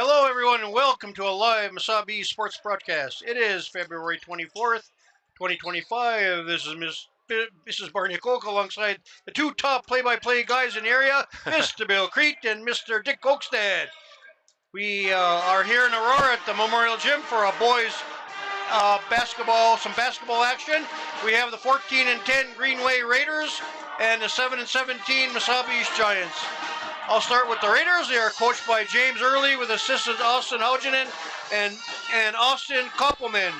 Hello, everyone, and welcome to a live Mesabi sports broadcast. It is February 24th, 2025. This is Mrs. Barney Koch alongside the two top play-by-play guys in the area, Mr. Bill Crete and Mr. Dick Oakstad. We are here in Aurora at the Memorial Gym for a boys some basketball action. We have the 14-10 Greenway Raiders and the 7-17 Mesabi Giants. I'll start with the Raiders. They are coached by James Early with assistants Austin Haugenen and Austin Koppelman.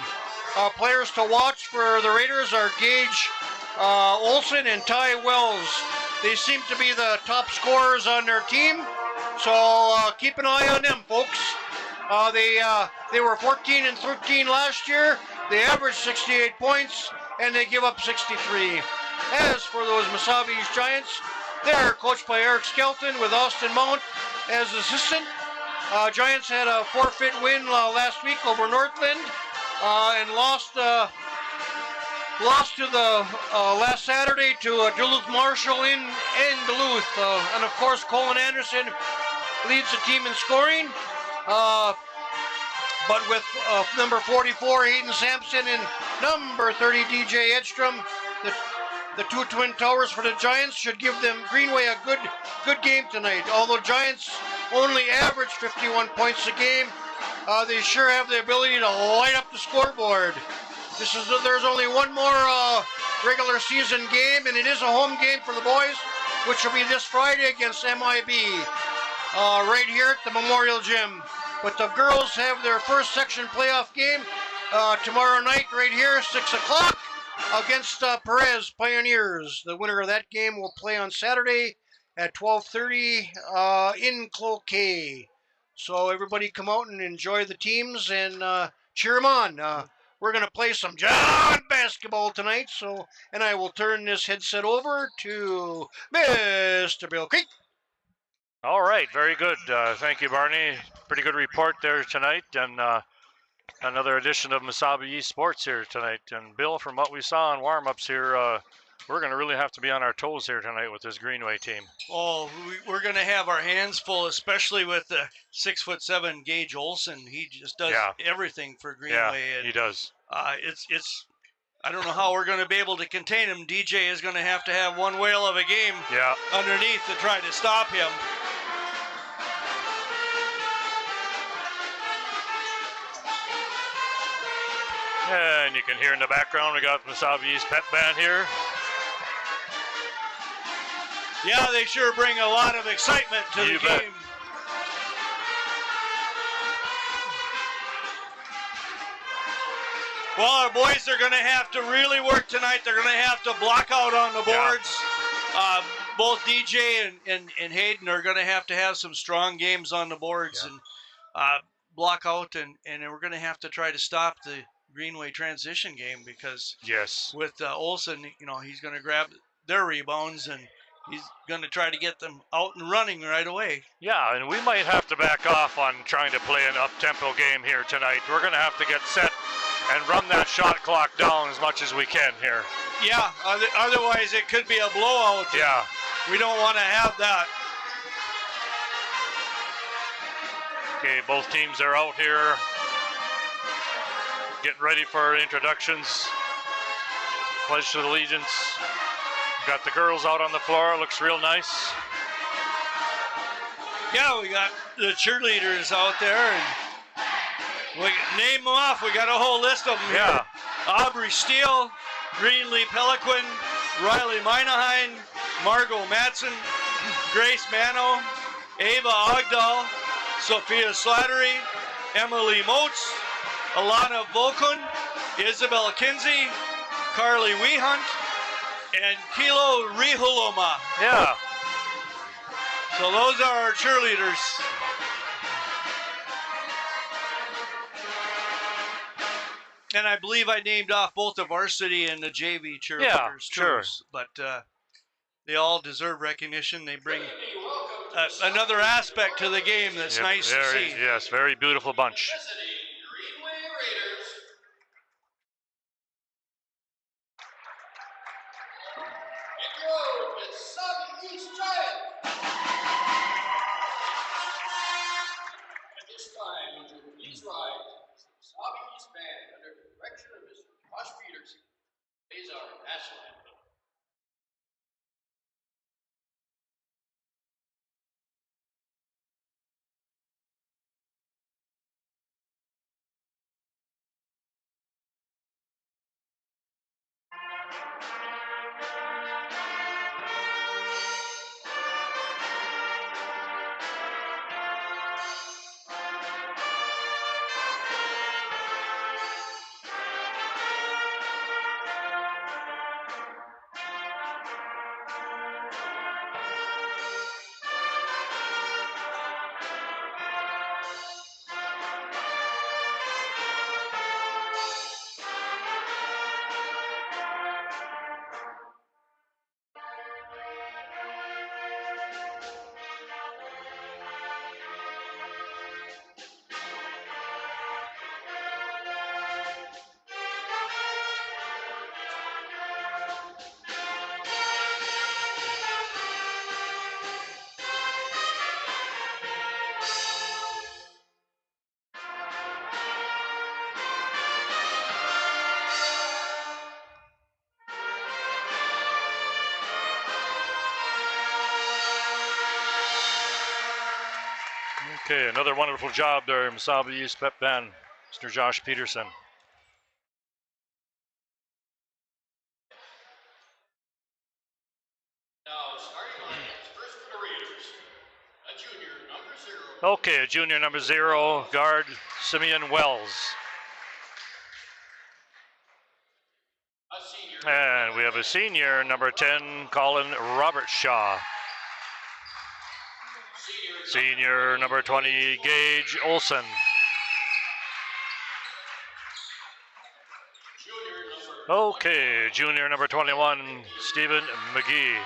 Players to watch for the Raiders are Gage Olson and Ty Wells. They seem to be the top scorers on their team, so keep an eye on them, folks. They were 14-13 last year. They averaged 68 points, and they give up 63. As for those Mesabi Giants, they're coached by Eric Skelton with Austin Mount as assistant. Giants had a forfeit win last week over Northland and lost to the last Saturday to Duluth Marshall in Duluth. And of course, Colin Anderson leads the team in scoring. But with number 44, Hayden Sampson, and number 30, DJ Edstrom, the two twin towers for the Giants should give them Greenway a good game tonight. Although Giants only average 51 points a game, they sure have the ability to light up the scoreboard. There's only one more regular season game, and it is a home game for the boys, which will be this Friday against MIB right here at the Memorial Gym. But the girls have their first section playoff game tomorrow night right here, 6 o'clock. Against Perez Pioneers. The winner of that game will play on Saturday at 12:30 in Cloquet. So everybody come out and enjoy the teams and cheer them on. We're going to play some John basketball tonight. And I will turn this headset over to Mr. Bill Creek. All right, very good. Thank you, Barney. Pretty good report there tonight. And another edition of Mesabi Sports here tonight. And Bill, from what we saw in warm-ups here, we're going to really have to be on our toes here tonight with this Greenway team. Oh, we're going to have our hands full, especially with the 6'7" Gage Olson. He just does everything for Greenway. Yeah, and, he does. It's I don't know how we're going to be able to contain him. DJ is going to have one whale of a game underneath to try to stop him. And you can hear in the background, we got Mesabi's pet band here. Yeah, they sure bring a lot of excitement to the game. Well, our boys are going to have to really work tonight. They're going to have to block out on the boards. Both DJ and Hayden are going to have some strong games on the boards and block out, and we're going to have to try to stop the Greenway transition game because with Olson, he's going to grab their rebounds and he's going to try to get them out and running right away. Yeah, and we might have to back off on trying to play an up-tempo game here tonight. We're going to have to get set and run that shot clock down as much as we can here. Yeah, otherwise it could be a blowout. Yeah. We don't want to have that. Okay, both teams are out here getting ready for introductions. Pledge to allegiance. Got the girls out on the floor. Looks real nice. Yeah, we got the cheerleaders out there, and we name them off. We got a whole list of them. Yeah. Aubrey Steele, Greenlee Peliquin, Riley Minaheim, Margot Matson, Grace Mano, Ava Ogdahl, Sophia Slattery, Emily Motes, Alana Volkun, Isabel Kinsey, Carly Wehunt, and Kilo Rihuloma. Yeah. So those are our cheerleaders. And I believe I named off both the varsity and the JV cheerleaders too. Sure. But they all deserve recognition. They bring another aspect to the game that's nice to see. Yes, very beautiful bunch. Okay, another wonderful job there, Mesabi East Pep Band, Mr. Josh Peterson. Okay, junior number 0, guard Simeon Wells. And we have a senior, number 10, Colin Robertshaw. Senior, number 20, Gage Olson. Okay, junior, number 21, Stephen McGee.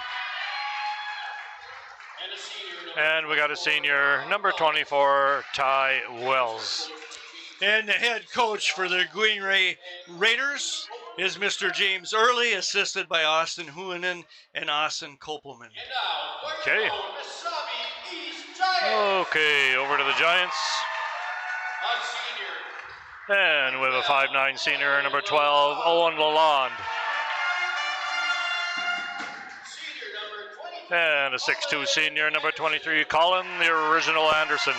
And we got a senior, number 24, Ty Wells. And the head coach for the Greenway Raiders is Mr. James Early, assisted by Austin Huinen and Austin Kopelman. Okay. Okay, over to the Giants. And we have a 5'9" senior, number 12, Owen Lalonde. And a 6'2" senior, number 23, Colin, the original Anderson.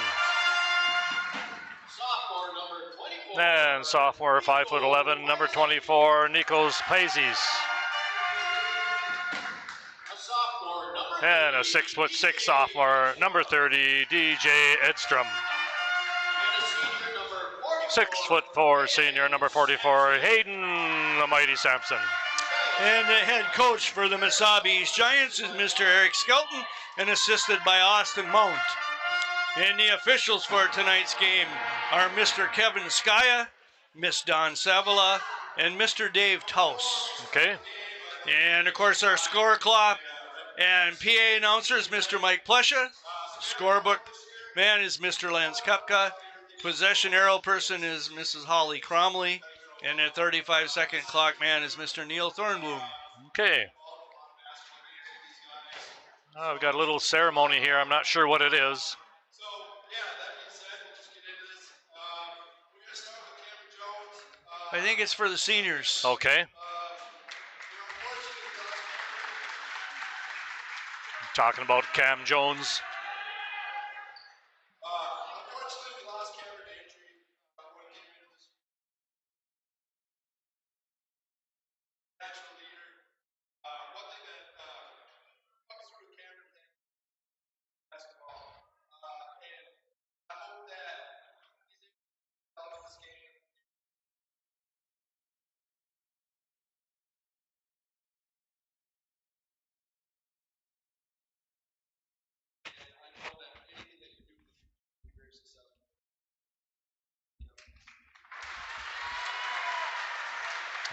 And sophomore, 5'11", number 24, Nikos Pazis. And a 6'6" sophomore, number 30, DJ Edstrom. 6'4" senior, number 44, Hayden the Mighty Sampson. And the head coach for the Mesabi East Giants is Mr. Eric Skelton, and assisted by Austin Mount. And the officials for tonight's game are Mr. Kevin Skaya, Miss Don Savala, and Mr. Dave Taus. Okay. And of course our score clock and PA announcer is Mr. Mike Plesha. Scorebook man is Mr. Lance Kupka. Possession arrow person is Mrs. Holly Cromley. And the 35-second clock man is Mr. Neil Thornbloom. Okay. We've got a little ceremony here. I'm not sure what it is. I think it's for the seniors. Okay. Talking about Cam Jones.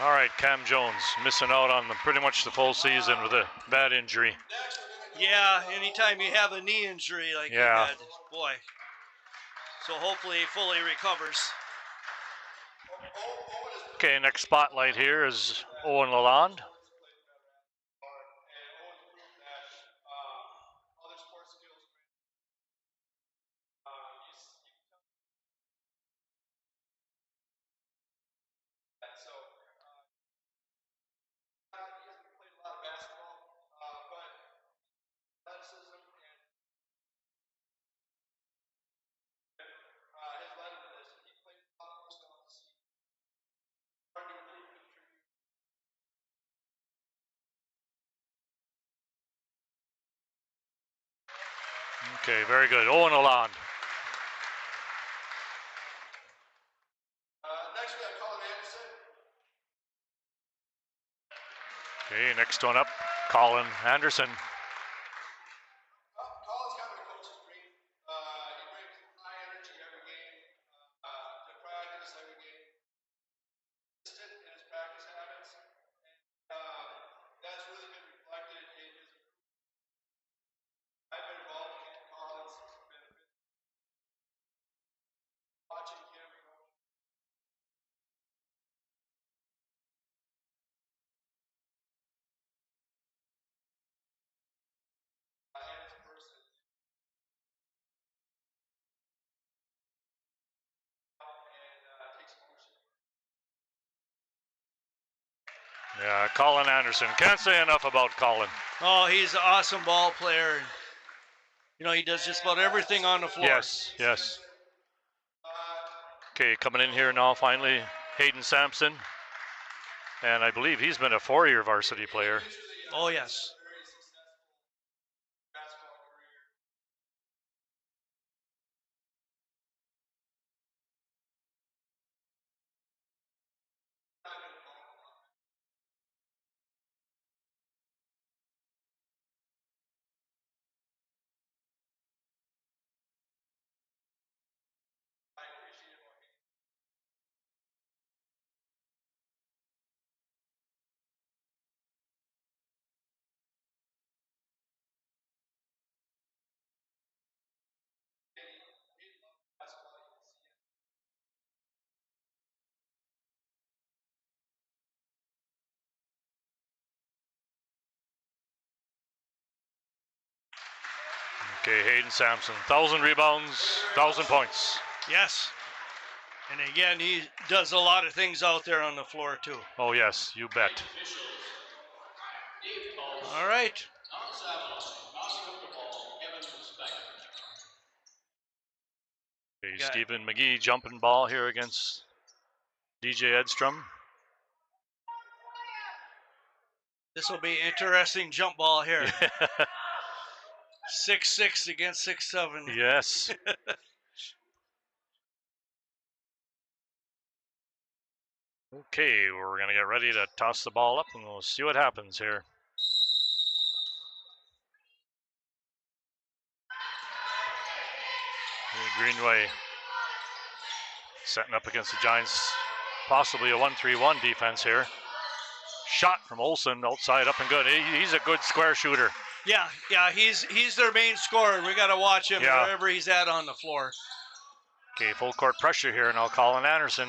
All right, Cam Jones missing out on pretty much the full season with a bad injury. Yeah, anytime you have a knee injury like you had, boy. So hopefully he fully recovers. Okay, next spotlight here is Owen Lalonde. Okay, very good. Owen Lalonde. Next we have Colin Anderson. Okay, next one up, Colin Anderson. Colin's kind of a coach's dream. He brings high energy every game, to practice every game. Consistent in his practice habits, and that's really been reflected in his. I've been involved with Collins. It's been watching him grow. And his person. And takes ownership. Yeah, Colin Anderson. Can't say enough about Colin. Oh, he's an awesome ball player. You know, he does just about everything on the floor. Yes, yes. Okay, coming in here now, finally, Hayden Sampson. And I believe he's been a 4-year varsity player. Oh, yes. Okay, Hayden Sampson, 1,000 rebounds, 1,000 points. Yes. And again, he does a lot of things out there on the floor, too. Oh, yes, you bet. All right. Okay, Got it. Stephen McGee jumping ball here against DJ Edstrom. This will be interesting jump ball here. 6'6" against 6'7". Yes. Okay, we're going to get ready to toss the ball up and we'll see what happens here. Greenway setting up against the Giants, possibly a 1-3-1 defense here. Shot from Olsen outside, up and good. He's a good square shooter. Yeah, he's their main scorer. We got to watch him wherever he's at on the floor. Okay, full court pressure here now. Colin Anderson.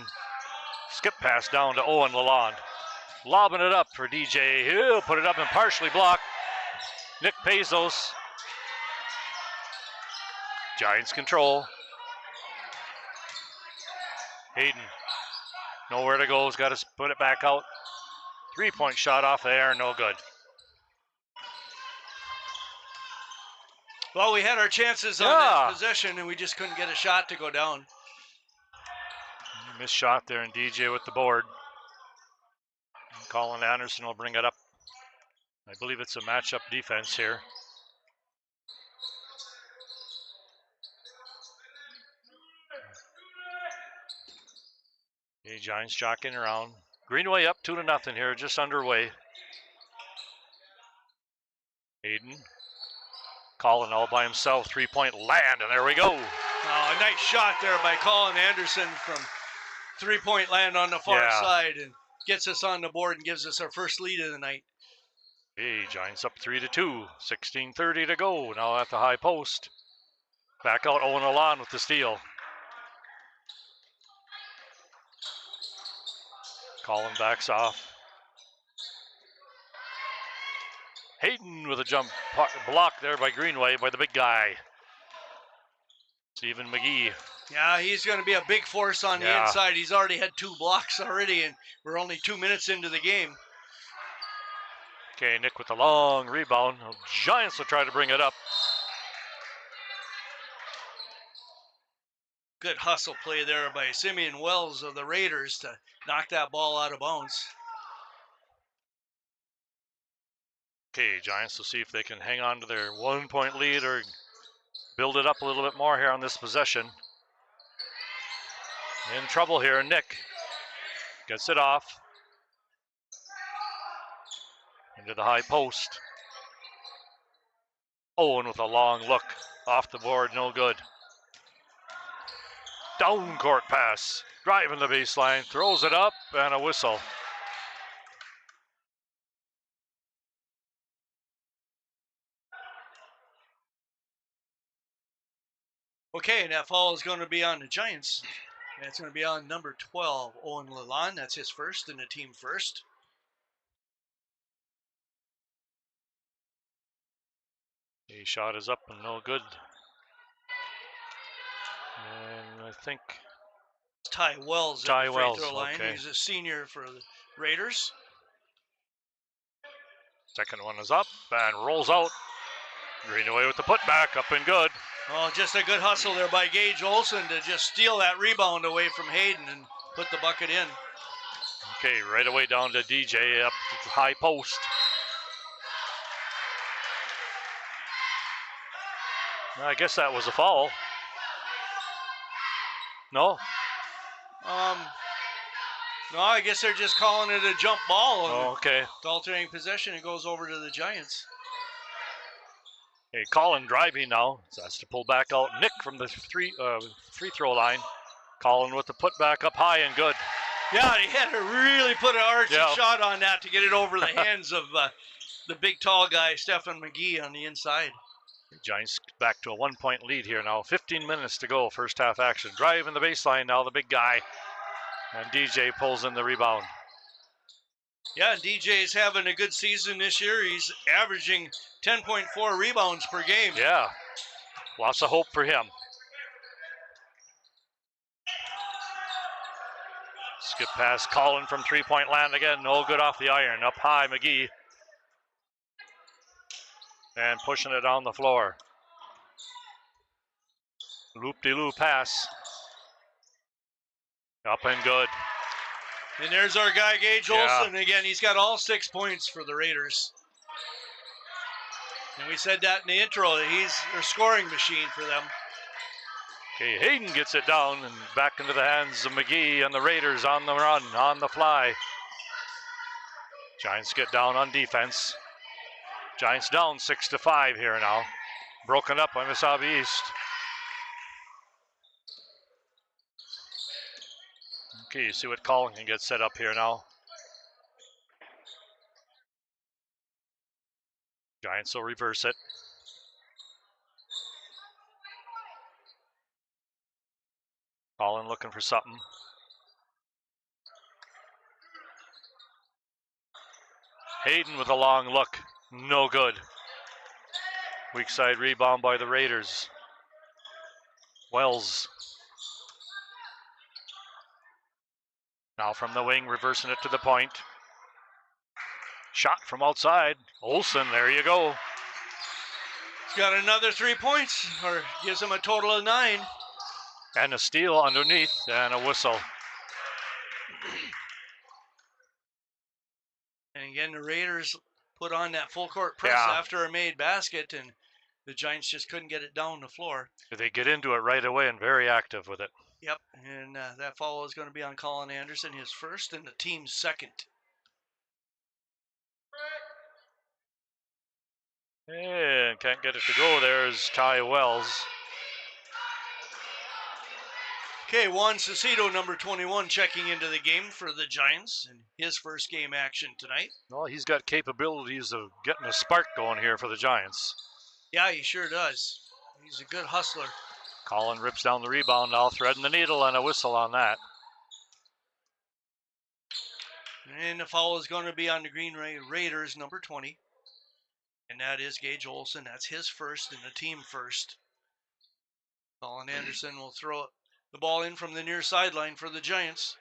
Skip pass down to Owen Lalonde. Lobbing it up for DJ. He'll put it up and partially blocked. Nick Pezos. Giants control. Hayden. Nowhere to go. He's got to put it back out. 3-point shot off the air. No good. Well, we had our chances on that possession, and we just couldn't get a shot to go down. Missed shot there, and DJ with the board. And Colin Anderson will bring it up. I believe it's a matchup defense here. Okay, Giants jockeying around. Greenway up 2-0 here, just underway. Hayden. Colin all by himself, 3-point land, and there we go. A nice shot there by Colin Anderson from 3-point land on the far side, and gets us on the board and gives us our first lead of the night. Hey, Giants up 3-2, 16:30 to go. Now at the high post. Back out Owen Lalonde with the steal. Colin backs off. Hayden with a jump block there by Greenway, by the big guy. Stephen McGee. Yeah, he's going to be a big force on the inside. He's already had 2 blocks already, and we're only 2 minutes into the game. Okay, Nick with the long rebound. Giants will try to bring it up. Good hustle play there by Simeon Wells of the Raiders to knock that ball out of bounds. Okay, Giants will see if they can hang on to their 1-point lead or build it up a little bit more here on this possession. In trouble here, Nick gets it off. Into the high post. Owen with a long look off the board, no good. Down court pass, driving the baseline, throws it up, and a whistle. Okay, and that foul is going to be on the Giants. And it's going to be on number 12, Owen Lalonde. That's his first and the team first. He shot is up and no good. And I think Ty Wells Ty at the free Wells, throw line. okay. He's a senior for the Raiders. Second one is up and rolls out. Greenway with the putback, up and good. Oh, just a good hustle there by Gage Olson to just steal that rebound away from Hayden and put the bucket in. Okay, right away down to DJ up to the high post. I guess that was a foul. No? No, I guess they're just calling it a jump ball. And Oh, okay. it's alternating possession. It goes over to the Giants. Okay, Colin driving now. So has to pull back out. Nick from the free throw line. Colin with the putback up high and good. Yeah, he had to really put an artsy shot on that to get it over the hands of the big tall guy, Stephen McGee, on the inside. The Giants back to a 1-point lead here now. 15 minutes to go, first half action. Driving the baseline now, the big guy. And DJ pulls in the rebound. Yeah, DJ's having a good season this year. He's averaging 10.4 rebounds per game. Yeah, lots of hope for him. Skip past Colin from three-point land again. No good off the iron. Up high, McGee. And pushing it down the floor. Loop-de-loop pass. Up and good. And there's our guy, Gage Olson. Again, he's got all 6 points for the Raiders. And we said that in the intro, that he's a scoring machine for them. Okay, Hayden gets it down and back into the hands of McGee and the Raiders on the run, on the fly. Giants get down on defense. Giants down 6-5 here now. Broken up by Mesabi East. Okay, you see what Colin can get set up here now. Giants will reverse it. Colin looking for something. Hayden with a long look. No good. Weak side rebound by the Raiders. Wells. Now from the wing, reversing it to the point. Shot from outside. Olson, there you go. He's got another 3 points, or gives him a total of 9. And a steal underneath and a whistle. And again, the Raiders put on that full court press after a made basket, and the Giants just couldn't get it down the floor. They get into it right away and very active with it. Yep, and that foul is going to be on Colin Anderson, his first and the team's second. And can't get it to go. There's Ty Wells. Okay, Juan Cecito, number 21, checking into the game for the Giants in his first game action tonight. Well, he's got capabilities of getting a spark going here for the Giants. Yeah, he sure does. He's a good hustler. Colin rips down the rebound now, threading the needle, and a whistle on that. And the foul is going to be on the Greenway Raiders, number 20. And that is Gage Olson. That's his first and the team first. Colin Anderson will throw the ball in from the near sideline for the Giants.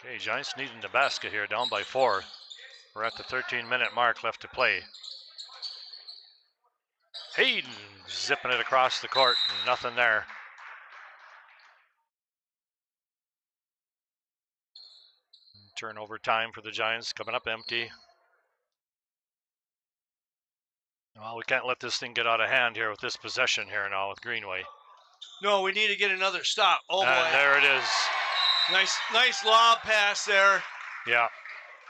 Okay, Giants needing the basket here, down by 4. We're at the 13-minute mark left to play. Hayden zipping it across the court, nothing there. Turnover time for the Giants, coming up empty. Well, we can't let this thing get out of hand here with this possession here now with Greenway. No, we need to get another stop. Oh, boy. And there it is. Nice lob pass there. Yeah.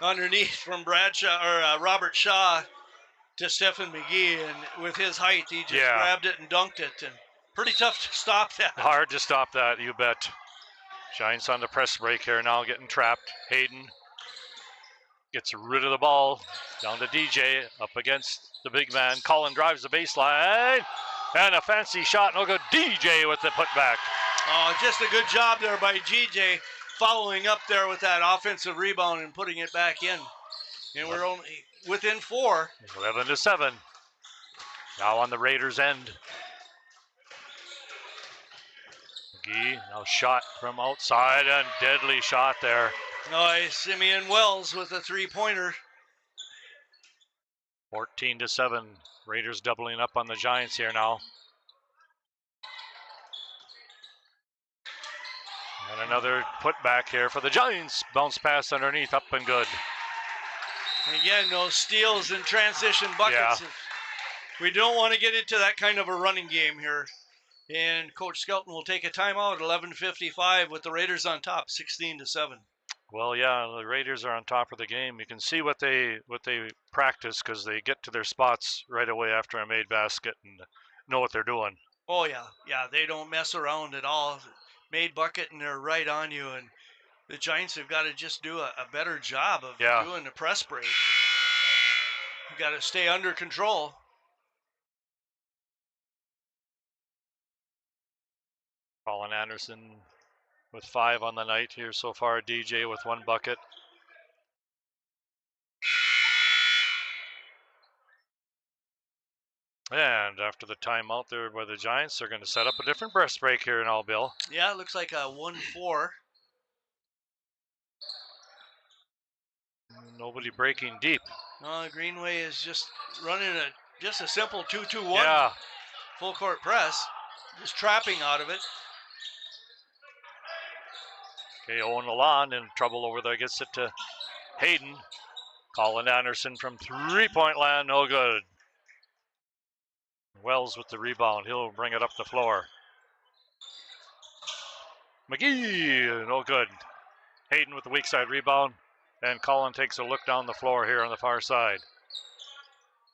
Underneath from Robert Shaw to Stephen McGee, and with his height, he just grabbed it and dunked it, and pretty tough to stop that. Hard to stop that, you bet. Giants on the press break here now, getting trapped. Hayden gets rid of the ball, down to DJ, up against the big man. Colin drives the baseline, and a fancy shot, no good. DJ with the putback. Oh, just a good job there by GJ, following up there with that offensive rebound and putting it back in. And we're only within 4. 11-7. Now on the Raiders' end. McGee now shot from outside, and deadly shot there. Nice. Simeon Wells with a 3-pointer. 14-7. Raiders doubling up on the Giants here now. And another putback here for the Giants. Bounce pass underneath, up and good. Again, those steals and transition buckets. Yeah. We don't want to get into that kind of a running game here. And Coach Skelton will take a timeout at 11:55 with the Raiders on top, 16-7. Well, yeah, the Raiders are on top of the game. You can see what they practice because they get to their spots right away after a made basket and know what they're doing. Oh, yeah, they don't mess around at all. Made bucket and they're right on you. And the Giants have got to just do a better job of doing the press break. You got to stay under control. Colin Anderson with 5 on the night here so far. DJ with 1 bucket. And after the timeout there by the Giants, they're going to set up a different press break here in all, Bill. Yeah, it looks like a 1-4. Nobody breaking deep. Greenway is just running just a simple 2-2-1 Yeah. full court press. Just trapping out of it. Okay, Owen Lalonde in trouble over there. Gets it to Hayden. Colin Anderson from 3-point land. No good. Wells with the rebound. He'll bring it up the floor. McGee. No good. Hayden with the weak side rebound. And Colin takes a look down the floor here on the far side.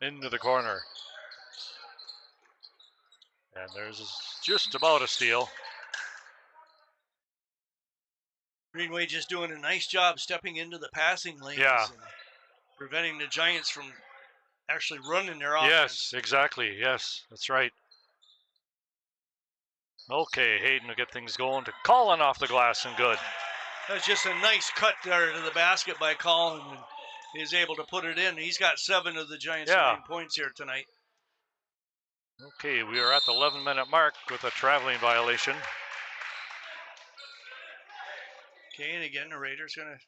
Into the corner. And there's just about a steal. Greenway just doing a nice job stepping into the passing lanes and preventing the Giants from actually running their offense. Yes, exactly. Yes, that's right. Okay, Hayden will get things going to Colin off the glass and good. That's just a nice cut there to the basket by Colin, and he's able to put it in. He's got 7 of the Giants' 9 points here tonight. Okay, we are at the 11-minute mark with a traveling violation. Okay, and again, the Raiders going to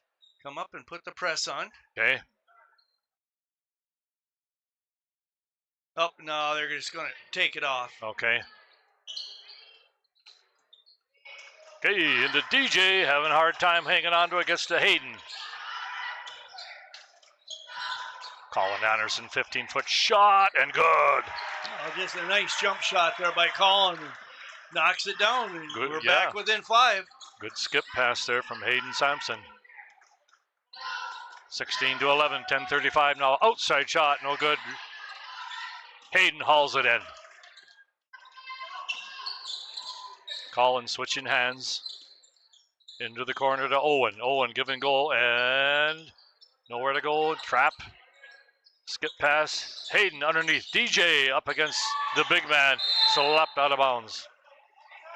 come up and put the press on. Okay. Oh, no, they're just going to take it off. Okay. Okay, into DJ, having a hard time hanging on to it, gets to Hayden. Colin Anderson, 15-foot shot, and good. Just a nice jump shot there by Colin, and knocks it down, and Good, we're back within 5. Good skip pass there from Hayden Sampson. 16-11, 10:35 now. Outside shot, no good. Hayden hauls it in. Colin switching hands. Into the corner to Owen. Owen give and go, and nowhere to go. Trap. Skip pass. Hayden underneath. DJ up against the big man. Slapped out of bounds.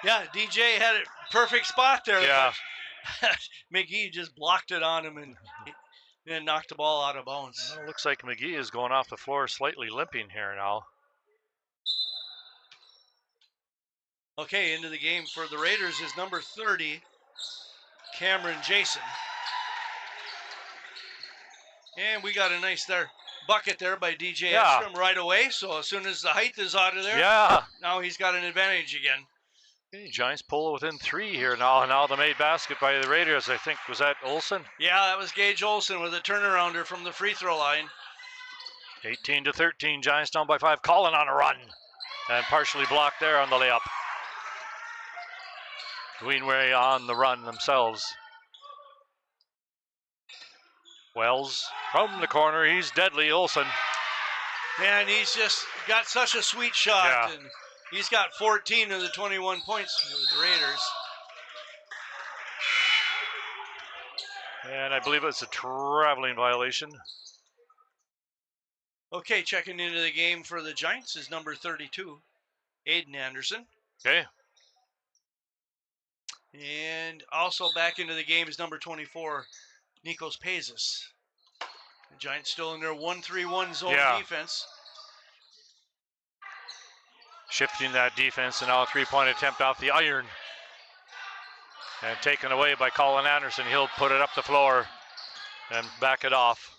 Yeah, DJ had a perfect spot there. Yeah. McGee just blocked it on him and knocked the ball out of bounds. Well, looks like McGee is going off the floor slightly limping here now. Okay, into the game for the Raiders is number 30, Cameron Jason. And we got a nice bucket there by DJ Edstrom right away. So as soon as the height is out of there, now he's got an advantage again. Okay, Giants pull within 3 here now. Now the made basket by the Raiders, I think, was that Olsen? Yeah, that was Gage Olsen with a turnarounder from the free throw line. 18-13, Giants down by 5. Colin on a run. And partially blocked there on the layup. Greenway on the run themselves. Wells from the corner. He's deadly, Olsen. And he's just got such a sweet shot. And he's got 14 of the 21 points for the Raiders. And I believe it's a traveling violation. Okay, checking into the game for the Giants is number 32, Aiden Anderson. Okay. And also back into the game is number 24, Nikos Pezis. The Giants still in their 1-3-1 zone defense. Shifting that defense, and now a 3-point attempt off the iron. And taken away by Colin Anderson. He'll put it up the floor and back it off.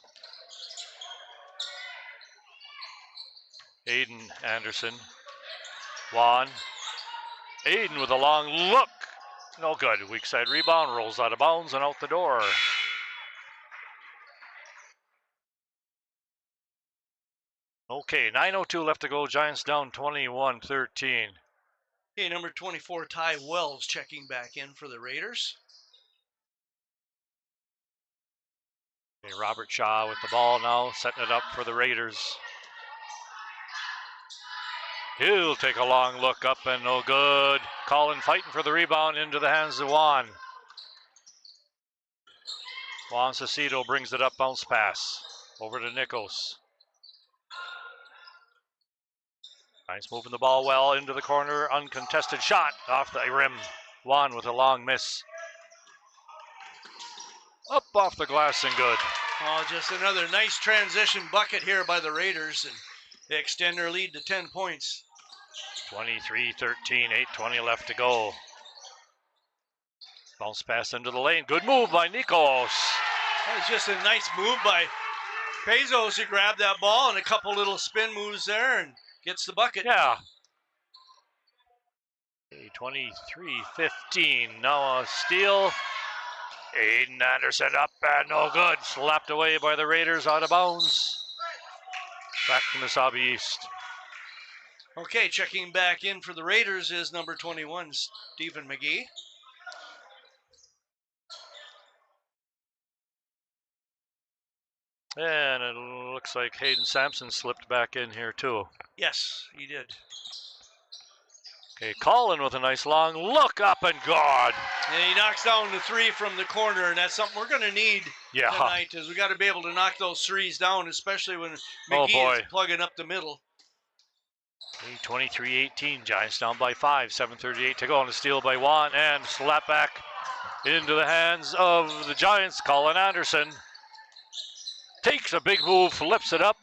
Aiden Anderson. Juan. Aiden with a long look. No good. Weak side rebound. Rolls out of bounds and out the door. Okay, 9:02 left to go. Giants down 21-13. Okay, number 24, Ty Wells checking back in for the Raiders. Okay, Robert Shaw with the ball now, setting it up for the Raiders. He'll take a long look up and no good. Colin fighting for the rebound into the hands of Juan. Juan Cecito brings it up, bounce pass. Over to Nikos. Nice moving the ball well into the corner. Uncontested shot off the rim. Juan with a long miss. Up off the glass and good. Oh, just another nice transition bucket here by the Raiders, and they extend their lead to 10 points. 23-13, 8:20 left to go. Bounce pass into the lane. Good move by Nikos. That was just a nice move by Bezos. He grabbed that ball and a couple little spin moves there and gets the bucket. Yeah. 23-15. Now a steal. Aiden Anderson up and no good. Slapped away by the Raiders out of bounds. Back to Mesabi East. Okay, checking back in for the Raiders is number 21, Stephen McGee. And it looks like Hayden Sampson slipped back in here too. Yes, he did. Okay, Colin with a nice long look up and good. And he knocks down the three from the corner, and that's something we're going to need tonight, is we got to be able to knock those threes down, especially when McGee is plugging up the middle. 23-18, Giants down by 5, 7:38 to go, and a steal by Juan, and slap back into the hands of the Giants. Colin Anderson takes a big move, flips it up,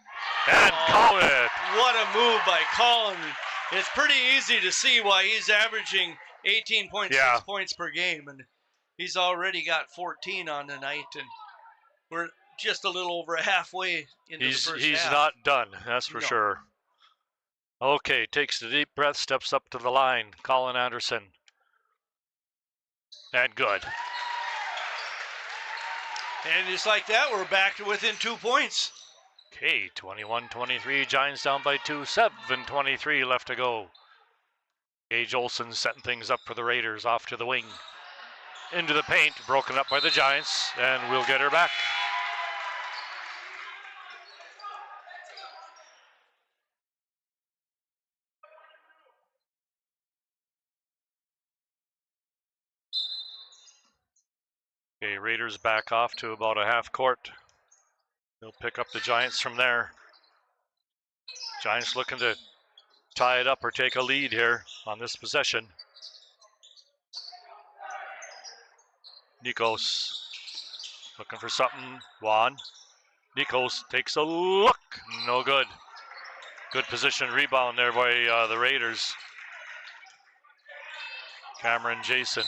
and caught it. What a move by Colin. It's pretty easy to see why he's averaging 18.6 points per game, and he's already got 14 on the night, and we're just a little over halfway into the first half. He's not done, that's for sure. Okay, takes the deep breath, steps up to the line. Colin Anderson. And good. And just like that, we're back to within 2 points. Okay, 21-23, Giants down by 2, 7:23 left to go. Gage Olsen setting things up for the Raiders, off to the wing. Into the paint, broken up by the Giants, and we'll get her back. Okay, Raiders back off to about a half court. They'll pick up the Giants from there. Giants looking to tie it up or take a lead here on this possession. Nikos looking for something. Juan. Nikos takes a look. No good. Good position rebound there by the Raiders. Cameron Jason.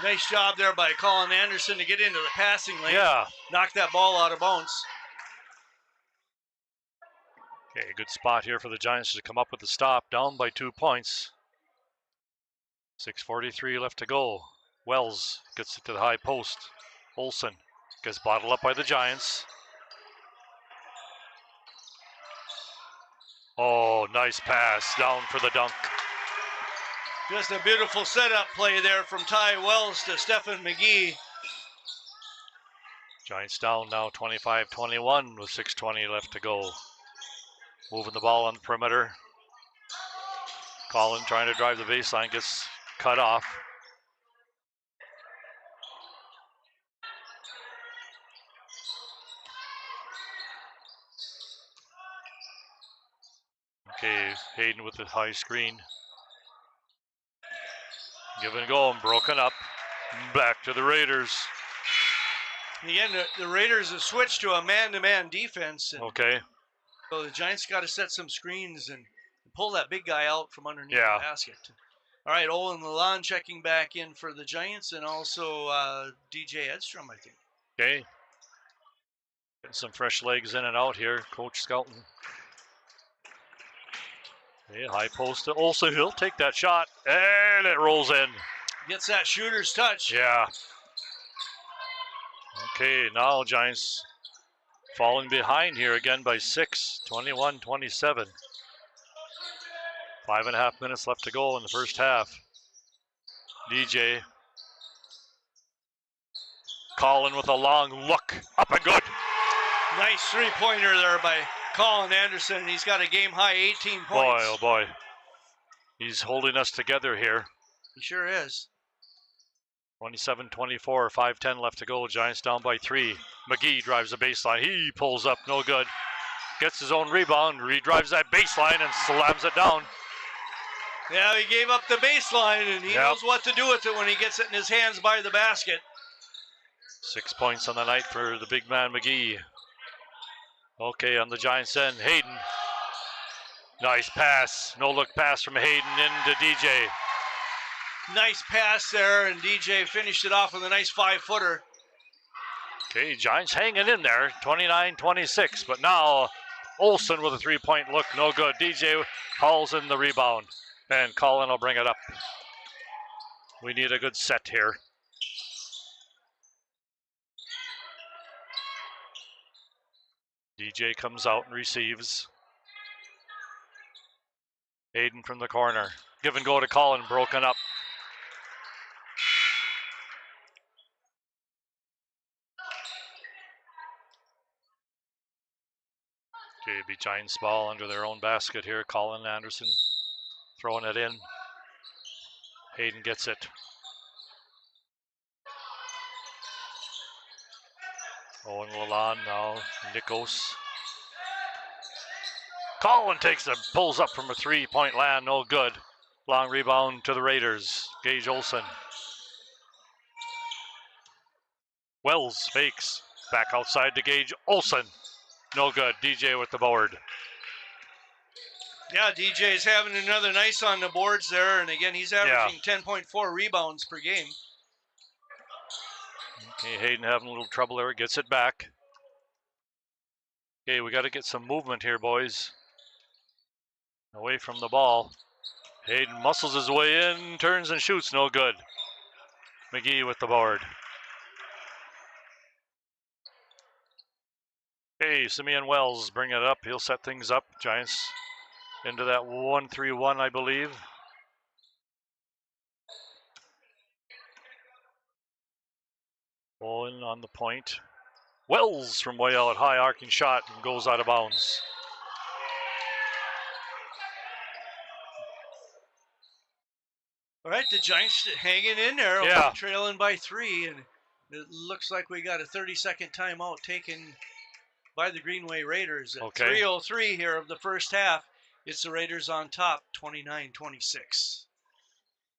Nice job there by Colin Anderson to get into the passing lane. Yeah. Knock that ball out of bounds. Okay, good spot here for the Giants to come up with the stop. Down by 2 points. 6:43 left to go. Wells gets it to the high post. Olsen gets bottled up by the Giants. Oh, nice pass down for the dunk. Just a beautiful setup play there from Ty Wells to Stephen McGee. Giants down now 25-21 with 6:20 left to go. Moving the ball on the perimeter. Colin trying to drive the baseline, gets cut off. Okay, Hayden with the high screen. Give and go and broken up. Back to the Raiders. Again, the Raiders have switched to a man-to-man defense. Okay. So the Giants got to set some screens and pull that big guy out from underneath the basket. All right, Olin Lalonde checking back in for the Giants, and also DJ Edstrom, I think. Okay. Getting some fresh legs in and out here, Coach Skelton. Okay, high post to Olsen. He'll take that shot, and it rolls in. Gets that shooter's touch. Yeah. Okay, now Giants falling behind here again by 6, 21-27. 5.5 minutes left to go in the first half. DJ. Colin with a long look. Up and good. Nice three-pointer there by Colin Anderson. He's got a game-high 18 points. Boy, oh boy. He's holding us together here. He sure is. 27-24, 5:10 left to go. Giants down by 3. McGee drives the baseline. He pulls up, no good. Gets his own rebound, redrives that baseline and slams it down. Yeah, he gave up the baseline, and he knows what to do with it when he gets it in his hands by the basket. 6 points on the night for the big man McGee. Okay, on the Giants end, Hayden. Nice pass, no-look pass from Hayden into DJ. Nice pass there, and DJ finished it off with a nice 5-footer. Okay, Giants hanging in there, 29-26, but now Olsen with a three-point look, no good. DJ hauls in the rebound, and Colin will bring it up. We need a good set here. DJ comes out and receives. Hayden from the corner. Give and go to Colin, broken up. Okay, be Giants ball under their own basket here. Colin Anderson throwing it in. Hayden gets it. Owen Lalonde now. Nikos. Colin pulls up from a three-point land, no good. Long rebound to the Raiders. Gage Olsen. Wells fakes. Back outside to Gage Olsen. No good. DJ with the board. Yeah, DJ's having another nice on the boards there, and again, he's averaging 10.4 rebounds per game. Okay, Hayden having a little trouble there. Gets it back. Okay, we got to get some movement here, boys. Away from the ball. Hayden muscles his way in, turns and shoots. No good. McGee with the board. Okay, Simeon Wells bring it up. He'll set things up. Giants into that 1-3-1, I believe. Owen on the point. Wells from way out, high arcing shot and goes out of bounds. All right, the Giants hanging in there, Yeah. trailing by 3, and it looks like we got a 30-second timeout taken by the Greenway Raiders. At Okay. 3:03 here of the first half, it's the Raiders on top, 29-26.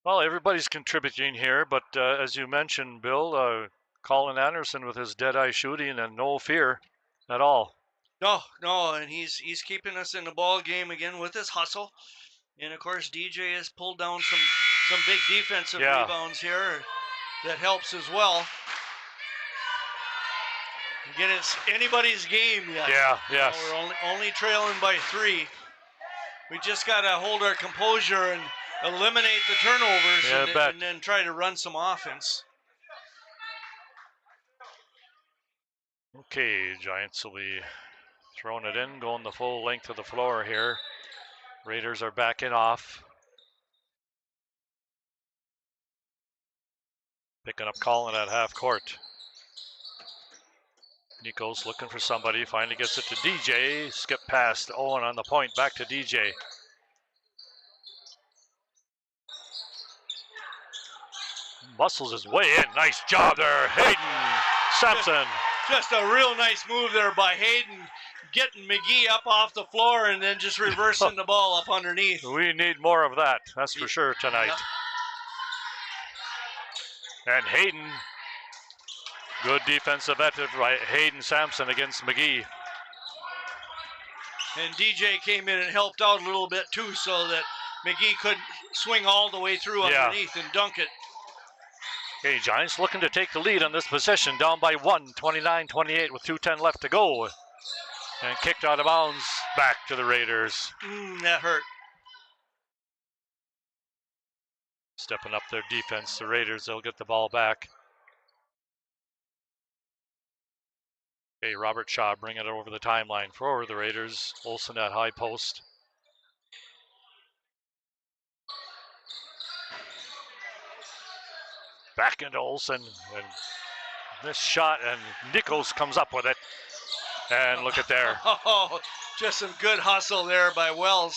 Well, everybody's contributing here, but as you mentioned, Bill, Colin Anderson with his dead-eye shooting and no fear at all. No, and he's keeping us in the ball game again with his hustle. And of course, DJ has pulled down some big defensive rebounds here. That helps as well. Again, it's anybody's game yet. Yeah, yes. We're only trailing by 3. We just got to hold our composure and eliminate the turnovers and then try to run some offense. Okay, Giants will be throwing it in, going the full length of the floor here. Raiders are backing off. Picking up Colin at half court. Nico's looking for somebody, finally gets it to DJ. Skip past Owen on the point, back to DJ. Muscles his way in, nice job there, Hayden Sampson. Just a real nice move there by Hayden, getting McGee up off the floor and then just reversing the ball up underneath. We need more of that, that's for sure tonight. Yep. And Hayden, good defensive effort by Hayden Sampson against McGee. And DJ came in and helped out a little bit too, so that McGee could swing all the way through underneath and dunk it. Okay, Giants looking to take the lead on this possession, down by 1, 29-28 with 2:10 left to go. And kicked out of bounds back to the Raiders. That hurt. Stepping up their defense, the Raiders, they'll get the ball back. Okay, Robert Shaw bringing it over the timeline for the Raiders. Olsen at high post. Back into Olsen, and this shot, and Nichols comes up with it. And look at there. Oh, just some good hustle there by Wells.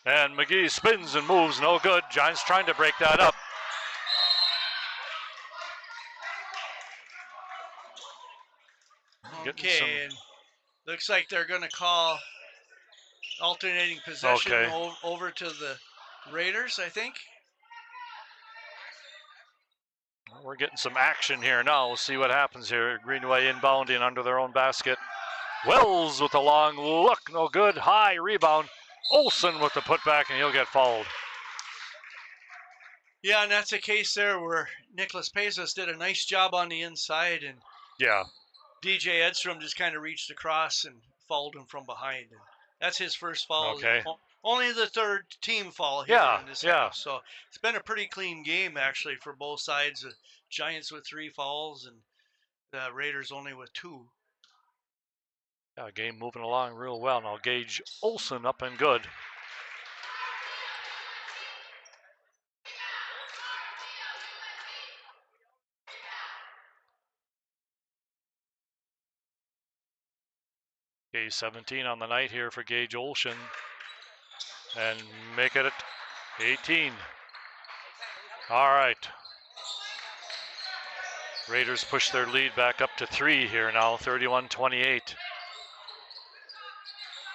And McGee spins and moves, no good. Giants trying to break that up. Okay, and looks like they're going to call alternating possession over to the Raiders, I think. We're getting some action here now. We'll see what happens here. Greenway inbounding under their own basket. Wells with a long look, no good. High rebound. Olsen with the putback, and he'll get fouled. Yeah, and that's a case there where Nicholas Pezos did a nice job on the inside, and Yeah. DJ Edstrom just kind of reached across and fouled him from behind. And that's his first foul. Okay. Only the third team foul here in this half. So it's been a pretty clean game, actually, for both sides. The Giants with 3 fouls and the Raiders only with 2. Yeah, game moving along real well. Now Gage Olsen up and good. Okay, 17 on the night here for Gage Olsen. And make it 18. All right. Raiders push their lead back up to 3 here now, 31-28.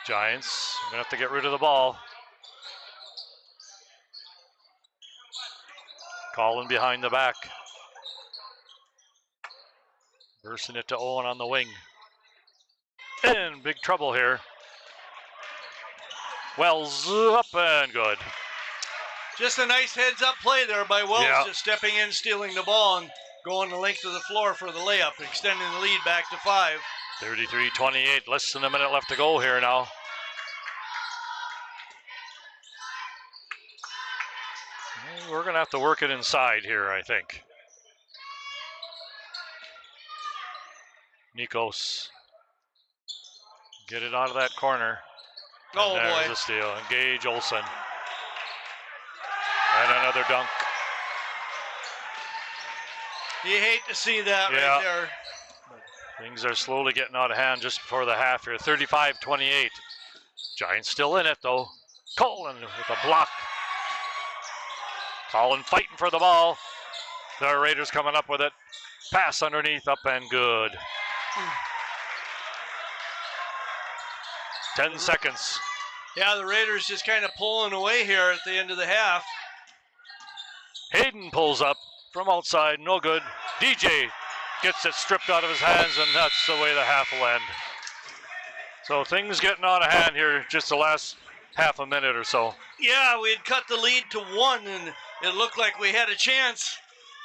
Giants are going to have to get rid of the ball. Colin behind the back. Versing it to Owen on the wing. And big trouble here. Wells up and good. Just a nice heads-up play there by Wells, Yeah. just stepping in, stealing the ball, and going the length of the floor for the layup, extending the lead back to 5. 33-28, less than a minute left to go here now. We're going to have to work it inside here, I think. Nikos. Get it out of that corner. Oh, and there's boy. a steal. Engage Olsen. And another dunk. You hate to see that right there. Things are slowly getting out of hand just before the half here. 35-28. Giants still in it, though. Colin with a block. Colin fighting for the ball. The Raiders coming up with it. Pass underneath, up and good. 10 seconds. Yeah, the Raiders just kind of pulling away here at the end of the half. Hayden pulls up from outside, no good. DJ gets it stripped out of his hands, and that's the way the half will end. So things getting out of hand here just the last half a minute or so. Yeah, we had cut the lead to 1, and it looked like we had a chance.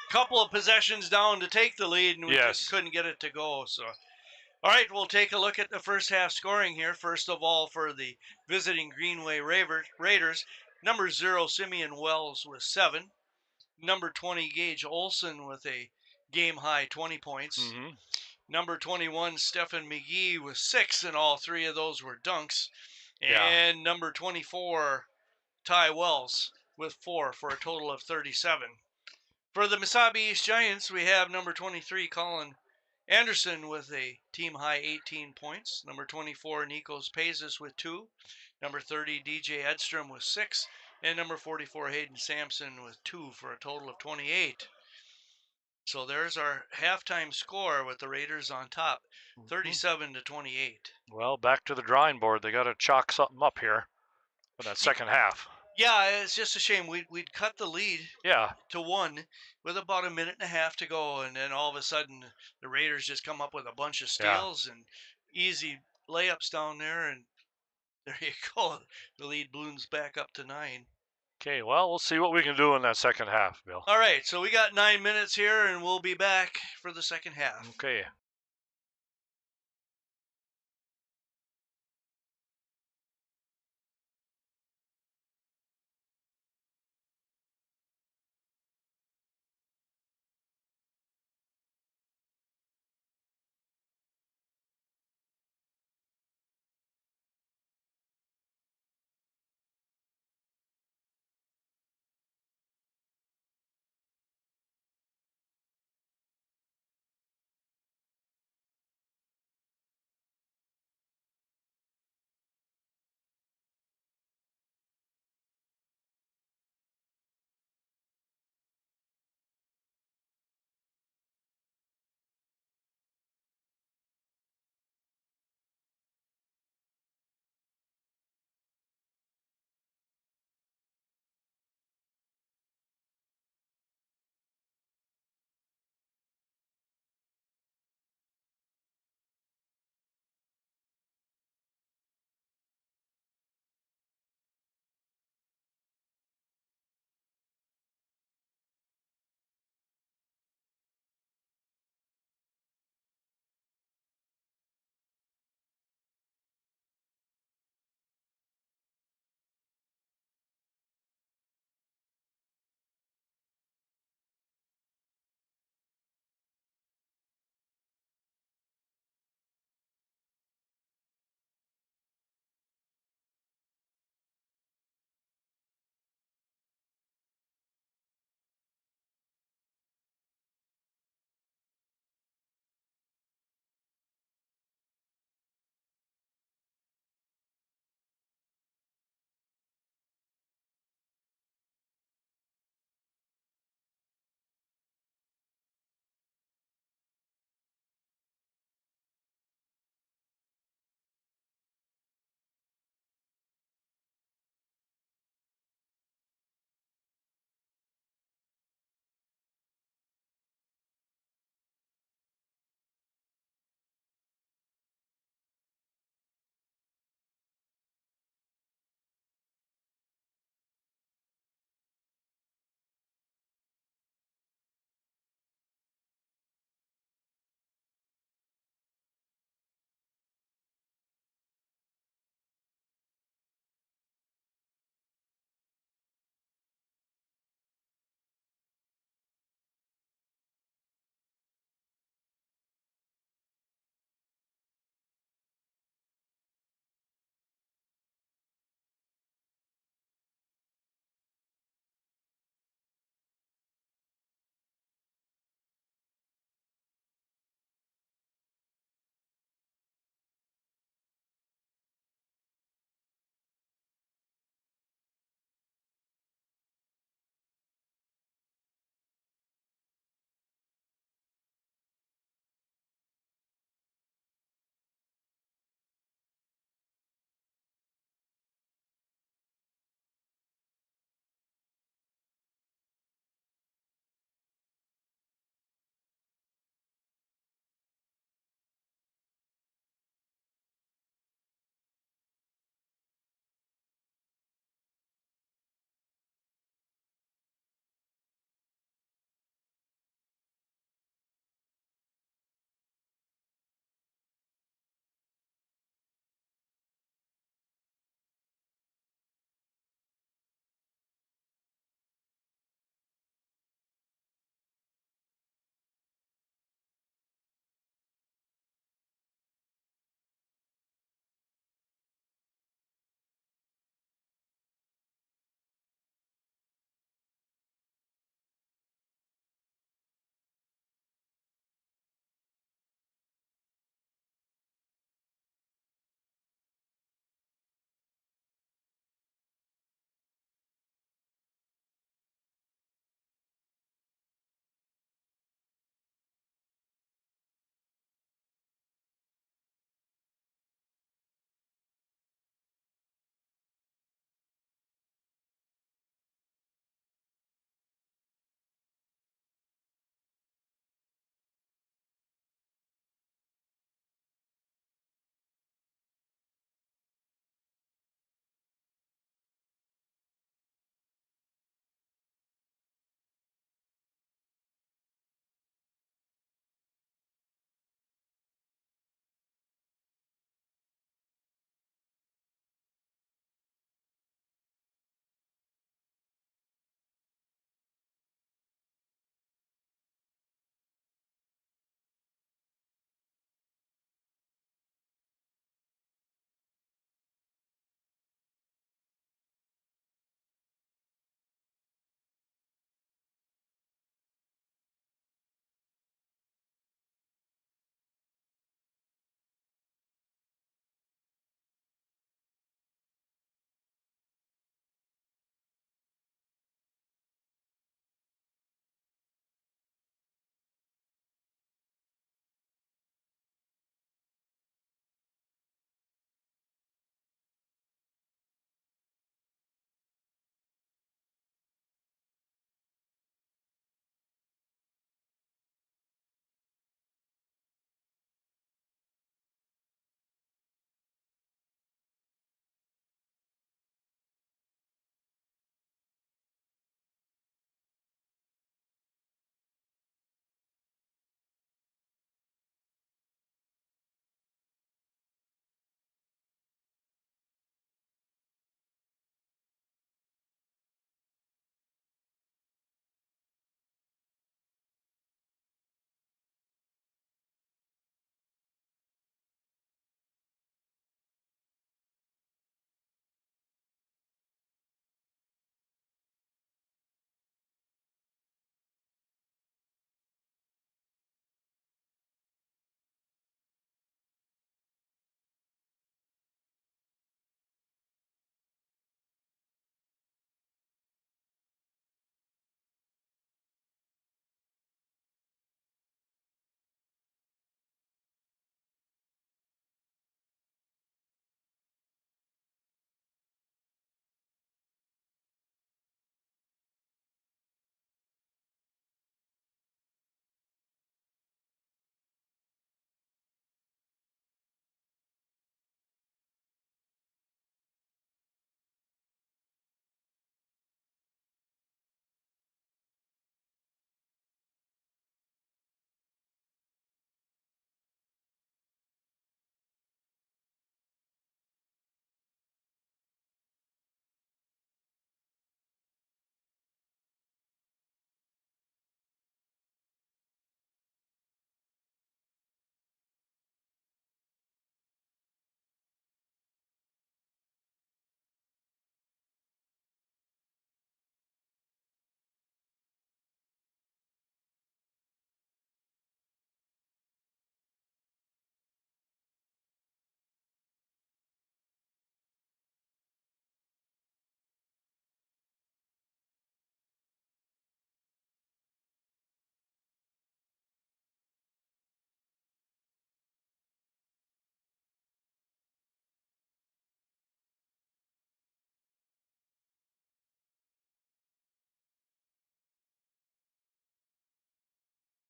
Couple of possessions down to take the lead, and we just couldn't get it to go. So, all right, we'll take a look at the first half scoring here. First of all, for the visiting Greenway Raiders, number 0, Simeon Wells with 7. Number 20, Gage Olsen with a game-high 20 points. Number 21, Stephen McGee with 6, and all 3 of those were dunks. And number 24, Ty Wells with 4 for a total of 37. For the Mesabi East Giants, we have number 23, Colin Anderson with a team-high 18 points. Number 24, Nikos Pezos with 2. Number 30, DJ Edstrom with 6. And number 44, Hayden Sampson with 2 for a total of 28. So there's our halftime score with the Raiders on top, 37-28. Well, back to the drawing board. They got to chalk something up here for that second half. Yeah, it's just a shame. We'd cut the lead to 1 with about a minute and a half to go, and then all of a sudden the Raiders just come up with a bunch of steals and easy layups down there, and there you go. The lead balloons back up to 9. Okay, well, we'll see what we can do in that second half, Bill. All right, so we got 9 minutes here, and we'll be back for the second half. Okay.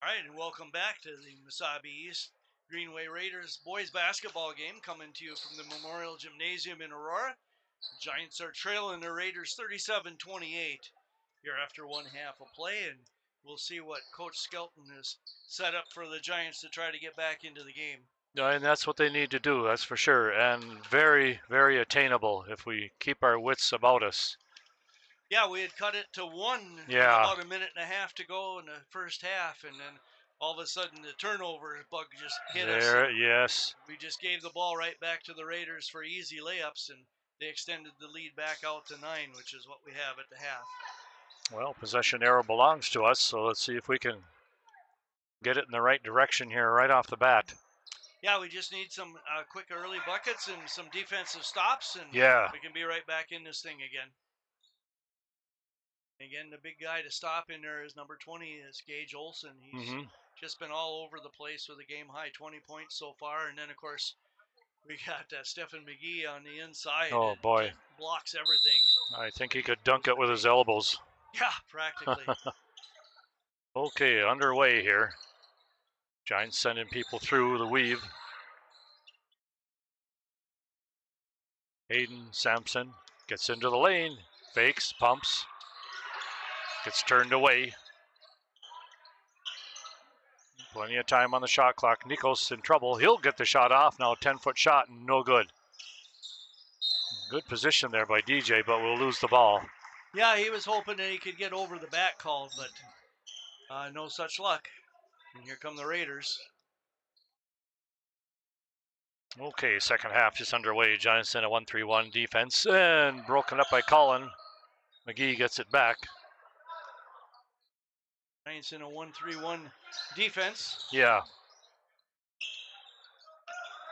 All right, and welcome back to the Mesabi East Greenway Raiders boys basketball game coming to you from the Memorial Gymnasium in Aurora. The Giants are trailing the Raiders 37-28 here after one half of play, and we'll see what Coach Skelton has set up for the Giants to try to get back into the game. And that's what they need to do, that's for sure. And very, very attainable if we keep our wits about us. Yeah, we had cut it to one with Yeah. about a minute and a half to go in the first half, and then all of a sudden the turnover bug just hit us. There, yes. We just gave the ball right back to the Raiders for easy layups, and they extended the lead back out to 9, which is what we have at the half. Well, possession arrow belongs to us, so let's see if we can get it in the right direction here right off the bat. Yeah, we just need some quick early buckets and some defensive stops, and Yeah. we can be right back in this thing again. Again, the big guy to stop in there is number 20, is Gage Olson. He's just been all over the place with a game-high 20 points so far. And then, of course, we got Stephen McGee on the inside. Oh, boy. Just blocks everything. I think he could dunk it with his elbows. Yeah, practically. Okay, underway here. Giants sending people through the weave. Hayden Sampson gets into the lane, fakes, pumps, gets turned away. Plenty of time on the shot clock. Nikos in trouble. He'll get the shot off now. 10-foot shot, no good. Good position there by DJ, but we'll lose the ball. Yeah, he was hoping that he could get over the back call, but no such luck. And here come the Raiders. Okay, second half just underway. Giants in a 1-3-1 defense and broken up by Colin. McGee gets it back. Giants in a 1-3-1 defense. Yeah.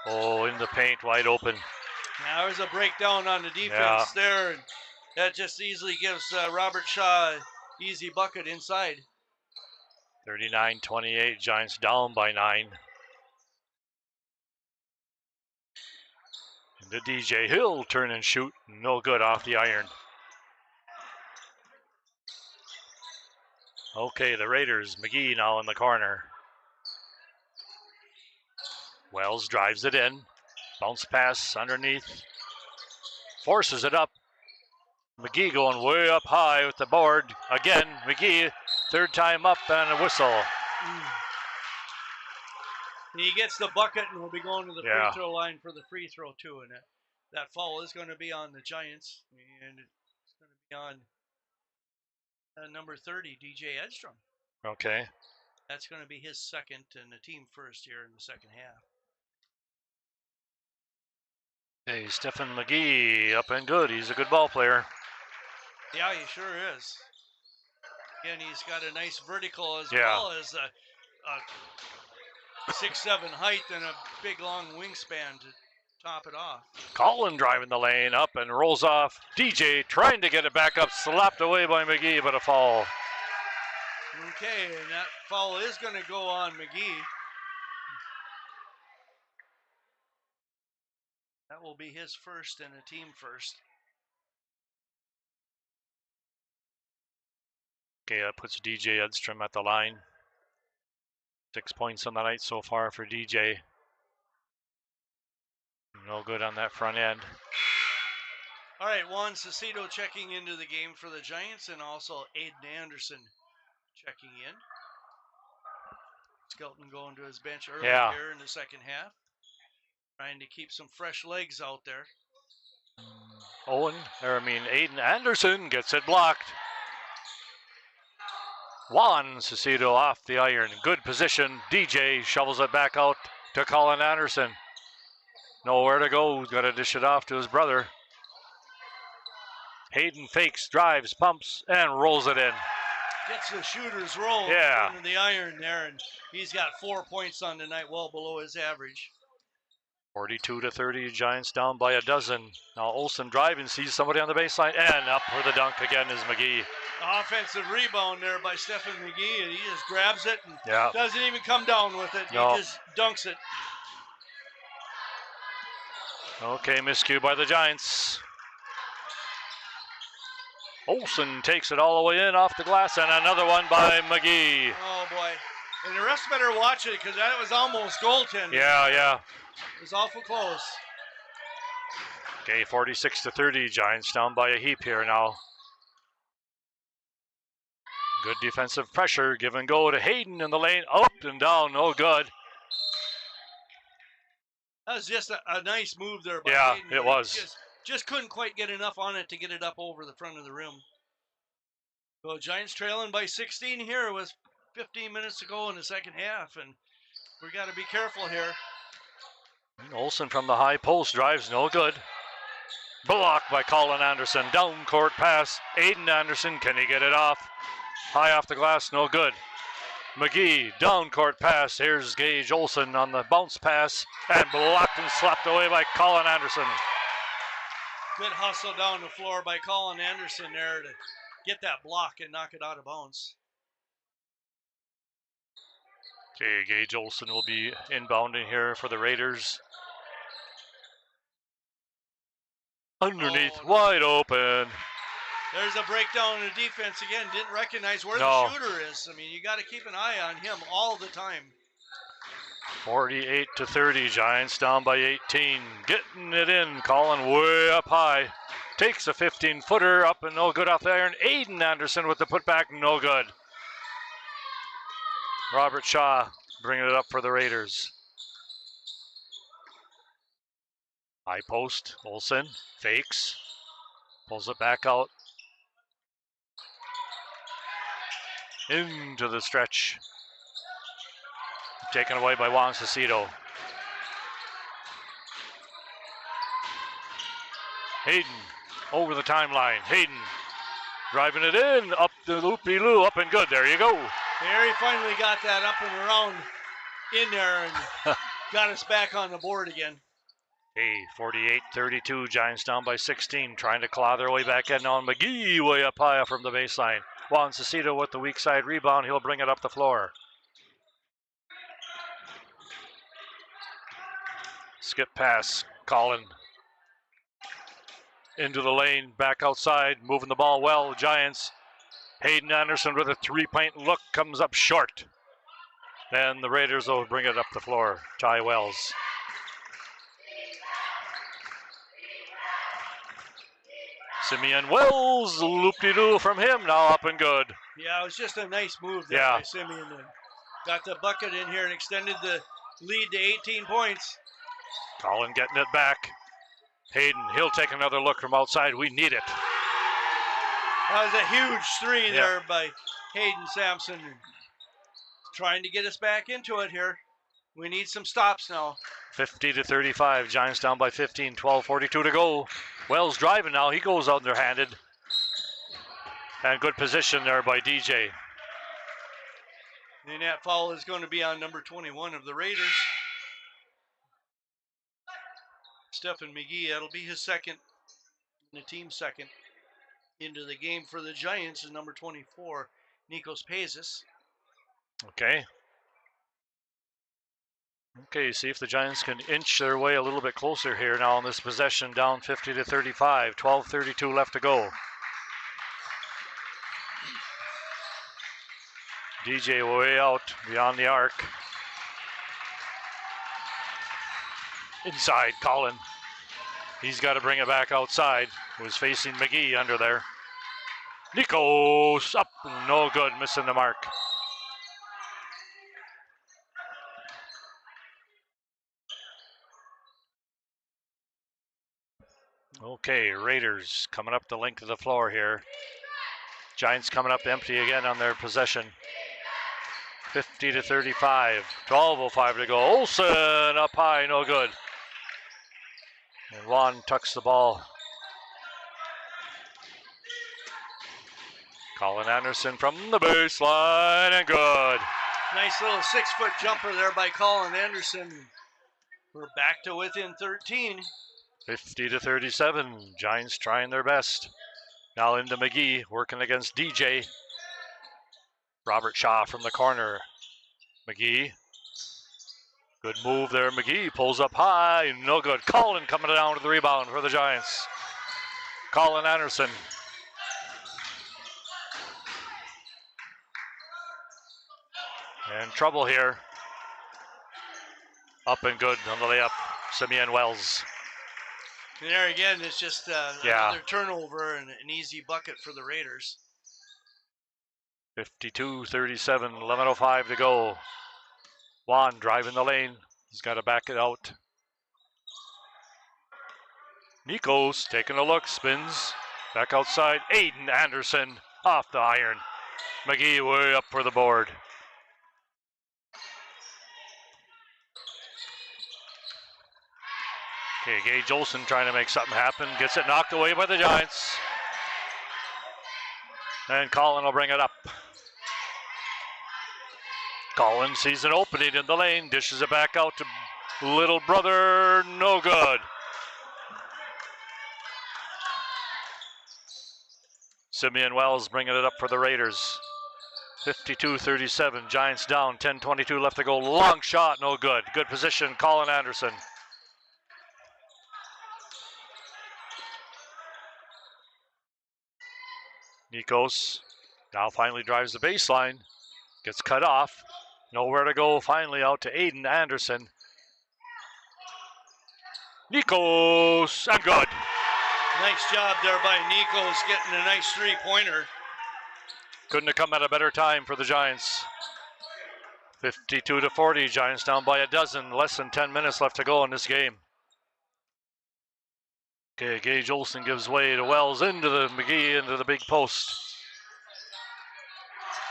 Oh, in the paint, wide open. Now there's a breakdown on the defense there, and that just easily gives Robert Shaw easy bucket inside. 39-28, Giants down by 9. And the DJ Hill turn and shoot, no good off the iron. Okay, the Raiders, McGee now in the corner. Wells drives it in. Bounce pass underneath. Forces it up. McGee going way up high with the board. Again, McGee, third time up and a whistle. And he gets the bucket and will be going to the free throw line for the free throw too. And that foul is going to be on the Giants. And it's going to be on number 30, DJ Edstrom. Okay. That's going to be his second and the team first here in the second half. Hey, Stephen McGee up and good. He's a good ball player. Yeah, he sure is. Again, he's got a nice vertical as well as a 6'7" height and a big long wingspan to top it off. Colin driving the lane up and rolls off. DJ trying to get it back up, slapped away by McGee, but a foul. Okay, and that foul is going to go on McGee. That will be his first and a team first. Okay, that puts DJ Edstrom at the line. 6 points on the night so far for DJ. No good on that front end. All right, Juan Cecito checking into the game for the Giants, and also Aiden Anderson checking in. Skelton going to his bench early here in the second half. Trying to keep some fresh legs out there. Aiden Anderson gets it blocked. Juan Cecito off the iron. Good position. DJ shovels it back out to Colin Anderson. Nowhere to go. He's got to dish it off to his brother. Hayden fakes, drives, pumps, and rolls it in. Gets the shooter's roll into the iron there, and he's got 4 points on the night, well below his average. 42-30, Giants down by a dozen. Now Olsen driving, sees somebody on the baseline, and up for the dunk again is McGee. Offensive rebound there by Stephen McGee, and he just grabs it and doesn't even come down with it. No. He just dunks it. Okay, miscue by the Giants. Olsen takes it all the way in off the glass, and another one by McGee. Oh, boy. And the refs better watch it because that was almost goaltending. Yeah. It was awful close. Okay, 46-30. Giants down by a heap here now. Good defensive pressure. Give and go to Hayden in the lane. Up and down. No good. That was just a nice move there by Yeah, Hayden. it was. Just couldn't quite get enough on it to get it up over the front of the rim. So Giants trailing by 16 here with 15 minutes to go in the second half, and we got to be careful here. Olsen from the high post drives no good. Blocked by Colin Anderson. Down court pass. Aiden Anderson, can he get it off? High off the glass, no good. McGee, down court pass. Here's Gage Olsen on the bounce pass and blocked and slapped away by Colin Anderson. Good hustle down the floor by Colin Anderson there to get that block and knock it out of bounds. Okay, Gage Olsen will be inbounding here for the Raiders. Underneath, wide open. There's a breakdown in the defense again. Didn't recognize where the shooter is. I mean, you got to keep an eye on him all the time. 48-30, Giants down by 18. Getting it in, Colin way up high. Takes a 15-footer up and no good off the iron. Aiden Anderson with the putback, no good. Robert Shaw bringing it up for the Raiders. High post, Olsen fakes, pulls it back out. Into the stretch. Taken away by Juan Cecito. Hayden over the timeline. Hayden driving it in, up the loop-de-loo, up and good. There you go. There he finally got that up and around in there and got us back on the board again. Hey, 48-32, Giants down by 16, trying to claw their way back in on McGee way up high from the baseline. Juan Cecito with the weak side rebound. He'll bring it up the floor. Skip pass, Colin. Into the lane, back outside, moving the ball well, Giants. Hayden Anderson with a three-point look, comes up short. And the Raiders will bring it up the floor. Ty Wells. Simeon Wells, loop-de-doo from him, now up and good. Yeah, it was just a nice move there by Simeon. Got the bucket in here and extended the lead to 18 points. Colin getting it back. Hayden, he'll take another look from outside. We need it. That was a huge three there by Hayden Sampson. Trying to get us back into it here. We need some stops now. 50-35, Giants down by 15, 12:42 to go. Wells driving now, he goes underhanded. And good position there by DJ. And that foul is going to be on number 21 of the Raiders. Stephen McGee, that'll be his second, and the team's second. Into the game for the Giants is number 24, Nikos Pezis. Okay. Okay, see if the Giants can inch their way a little bit closer here now on this possession, down 50-35, 12:32 left to go. DJ way out beyond the arc. Inside, Colin. He's got to bring it back outside. Was facing McGee under there. Nikos up, no good, missing the mark. Okay, Raiders coming up the length of the floor here. Giants coming up empty again on their possession. 50-35, 12:05 to go. Olsen up high, no good. And Juan tucks the ball. Colin Anderson from the baseline and good. Nice little 6-foot jumper there by Colin Anderson. We're back to within 13. 50-37, Giants trying their best. Now into McGee, working against DJ. Robert Shaw from the corner. McGee. Good move there. McGee pulls up high. No good. Colin coming down to the rebound for the Giants. Colin Anderson. And trouble here. Up and good on the layup. Simeon Wells. And there again, it's just Yeah. another turnover and an easy bucket for the Raiders. 52-37, 11:05 to go. Juan driving the lane. He's got to back it out. Nikos taking a look, spins. Back outside. Aiden Anderson off the iron. McGee way up for the board. Okay, Gage Olson trying to make something happen. Gets it knocked away by the Giants. And Colin will bring it up. Colin sees an opening in the lane. Dishes it back out to little brother. No good. Simeon Wells bringing it up for the Raiders. 52-37, Giants down, 10:22 left to go. Long shot, no good. Good position, Colin Anderson. Nikos now finally drives the baseline. Gets cut off. Nowhere to go, finally out to Aiden Anderson. Nikos, and good. Nice job there by Nikos getting a nice three-pointer. Couldn't have come at a better time for the Giants. 52-40, Giants down by a dozen. Less than 10 minutes left to go in this game. Okay, Gage Olson gives way to Wells into the McGee, into the big post.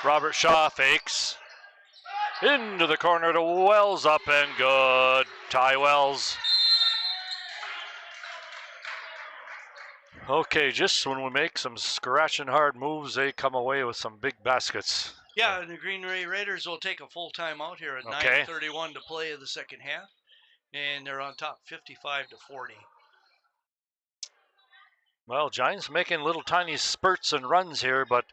Robert Shaw fakes. Into the corner to Wells, up and good. Ty Wells. Okay, just when we make some scratching hard moves, they come away with some big baskets. Yeah, and the Greenway Raiders will take a full timeout here at Okay. 9:31 to play of the second half. And they're on top 55-40. Well, Giants making little tiny spurts and runs here, but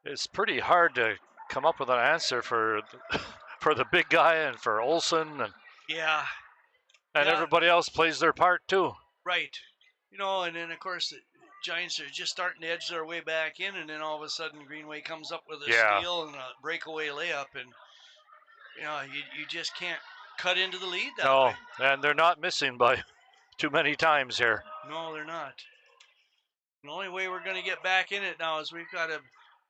it's pretty hard to come up with an answer for for the big guy and for Olson and Yeah, everybody else plays their part too. right. You know, and then of course the Giants are just starting to edge their way back in, and then all of a sudden Greenway comes up with a steal and a breakaway layup, and you know you just can't cut into the lead that way. And they're not missing by too many times here. No, they're not. The only way we're going to get back in it now is we've got to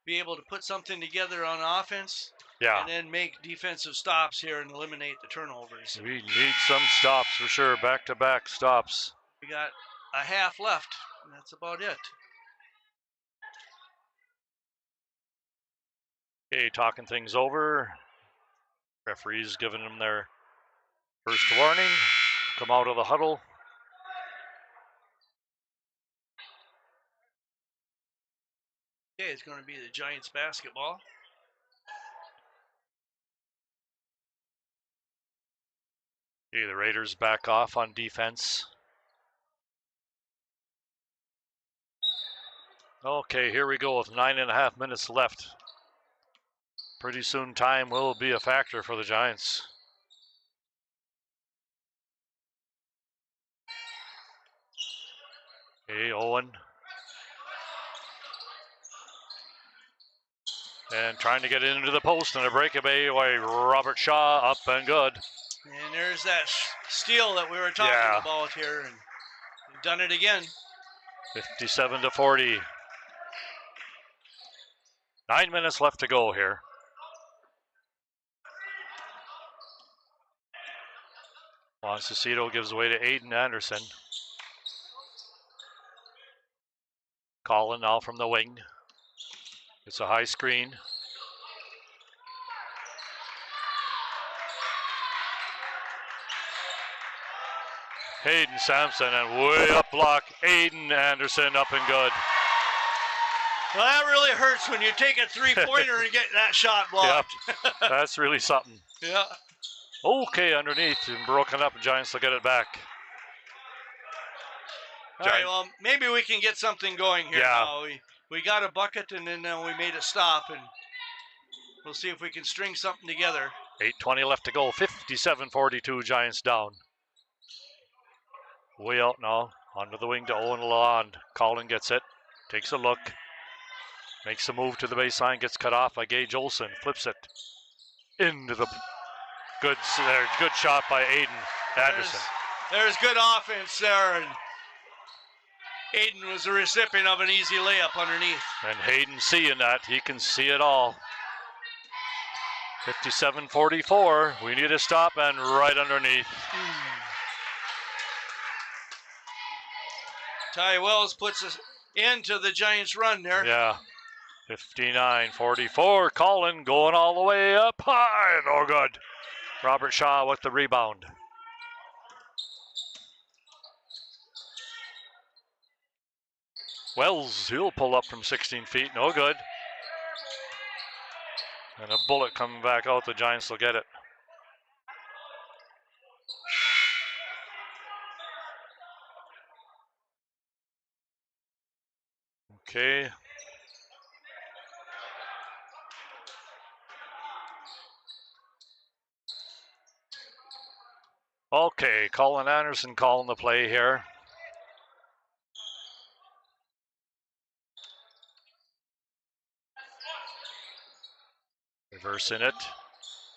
be able to put something together on offense, and then make defensive stops here and eliminate the turnovers. We need some stops for sure, back-to-back stops. We got a half left, and that's about it. Okay, talking things over. Referees giving them their first warning. Come out of the huddle. Okay, it's going to be the Giants basketball. Okay, the Raiders back off on defense. Okay, here we go with 9.5 minutes left. Pretty soon time will be a factor for the Giants. Okay, Owen. And trying to get into the post, and a breakaway by Robert Shaw, up and good. And there's that steal that we were talking about here, and we've done it again. 57-40. 9 minutes left to go here. Montecito gives way to Aiden Anderson. Colin now from the wing. It's a high screen. Hayden Sampson, and way up block. Aiden Anderson, up and good. Well, that really hurts when you take a three-pointer and get that shot blocked. Yep. That's really something. Yeah. Okay, underneath and broken up. Giants will get it back. All right, well, maybe we can get something going here now. We got a bucket, and then we made a stop, and we'll see if we can string something together. 8:20 left to go. 57-42, Giants down. Way out now. Onto the wing to Owen Lalonde. Colin gets it. Takes a look. Makes a move to the baseline. Gets cut off by Gage Olson. Flips it. into the good shot by Aiden Anderson. There's good offense there, and Aiden was the recipient of an easy layup underneath. And Hayden seeing that, he can see it all. 57-44, we need a stop, and right underneath. Ty Wells puts us into the Giants' run there. Yeah, 59-44, Colin going all the way up high, no good. Robert Shaw with the rebound. Wells, he'll pull up from 16 feet, no good. And a bullet coming back out, the Giants will get it. Okay. Okay, Colin Anderson calling the play here. Reversing it.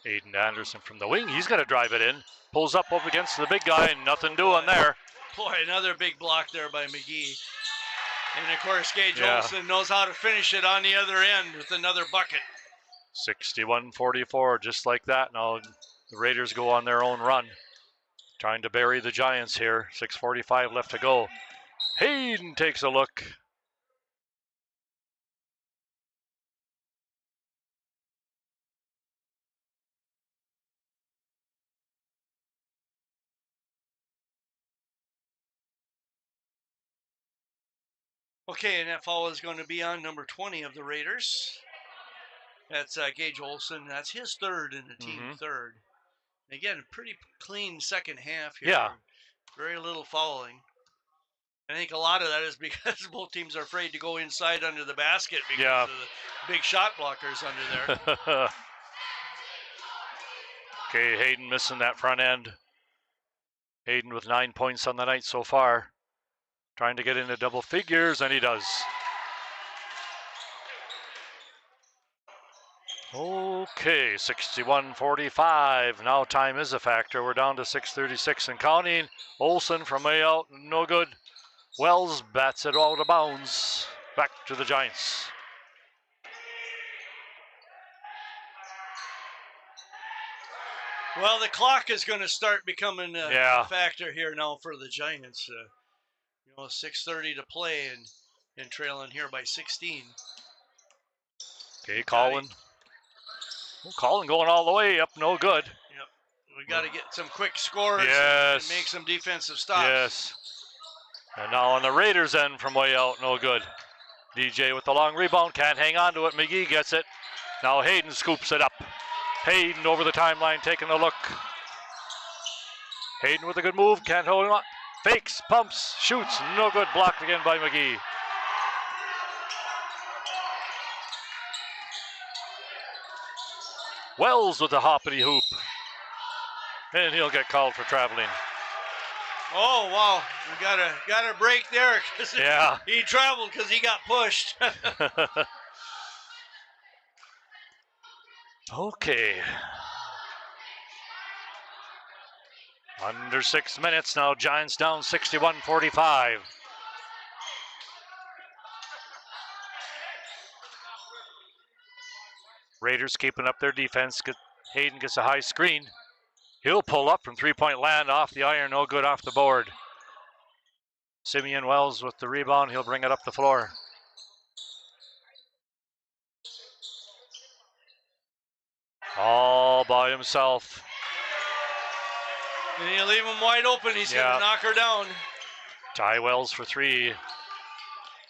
Aiden Anderson from the wing. He's going to drive it in. Pulls up against the big guy, and nothing doing there. Boy, another big block there by McGee. And of course, Gage Olson knows how to finish it on the other end with another bucket. 61-44, just like that. Now the Raiders go on their own run. Trying to bury the Giants here. 6:45 left to go. Hayden takes a look. Okay, and that foul is going to be on number 20 of the Raiders. That's Gage Olson. That's his third and the team third. Again, pretty clean second half here. Yeah. Very little fouling. I think a lot of that is because both teams are afraid to go inside under the basket because of the big shot blockers under there. Okay, Hayden missing that front end. Hayden with 9 points on the night so far. Trying to get into double figures, and he does. Okay, 61-45. Now time is a factor. We're down to 6:36 and counting. Olson from way out, no good. Wells bats it out of bounds. Back to the Giants. Well, the clock is going to start becoming a factor here now for the Giants. 6:30 to play and trailing here by 16. Okay, Colin. Colin going all the way up, no good. Yep. We got to get some quick scores and make some defensive stops. Yes. And now on the Raiders' end from way out, no good. DJ with the long rebound, can't hang on to it. McGee gets it. Now Hayden scoops it up. Hayden over the timeline, taking a look. Hayden with a good move, can't hold him on. Fakes, pumps, shoots, no good. Blocked again by McGee. Wells with the hoppity hoop. And he'll get called for traveling. Oh, wow. We got a break there. Yeah. He traveled because he got pushed. Okay. Under 6 minutes now. Giants down 61-45. Raiders keeping up their defense. Hayden gets a high screen. He'll pull up from three-point land off the iron. No good off the board. Simeon Wells with the rebound. He'll bring it up the floor. All by himself. And you leave him wide open. He's going to knock her down. Ty Wells for three.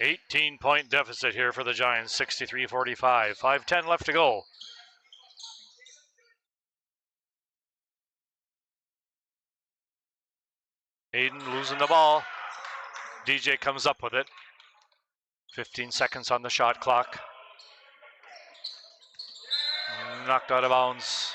18-point deficit here for the Giants. 63-45. 5:10 left to go. Hayden losing the ball. DJ comes up with it. 15 seconds on the shot clock. Knocked out of bounds.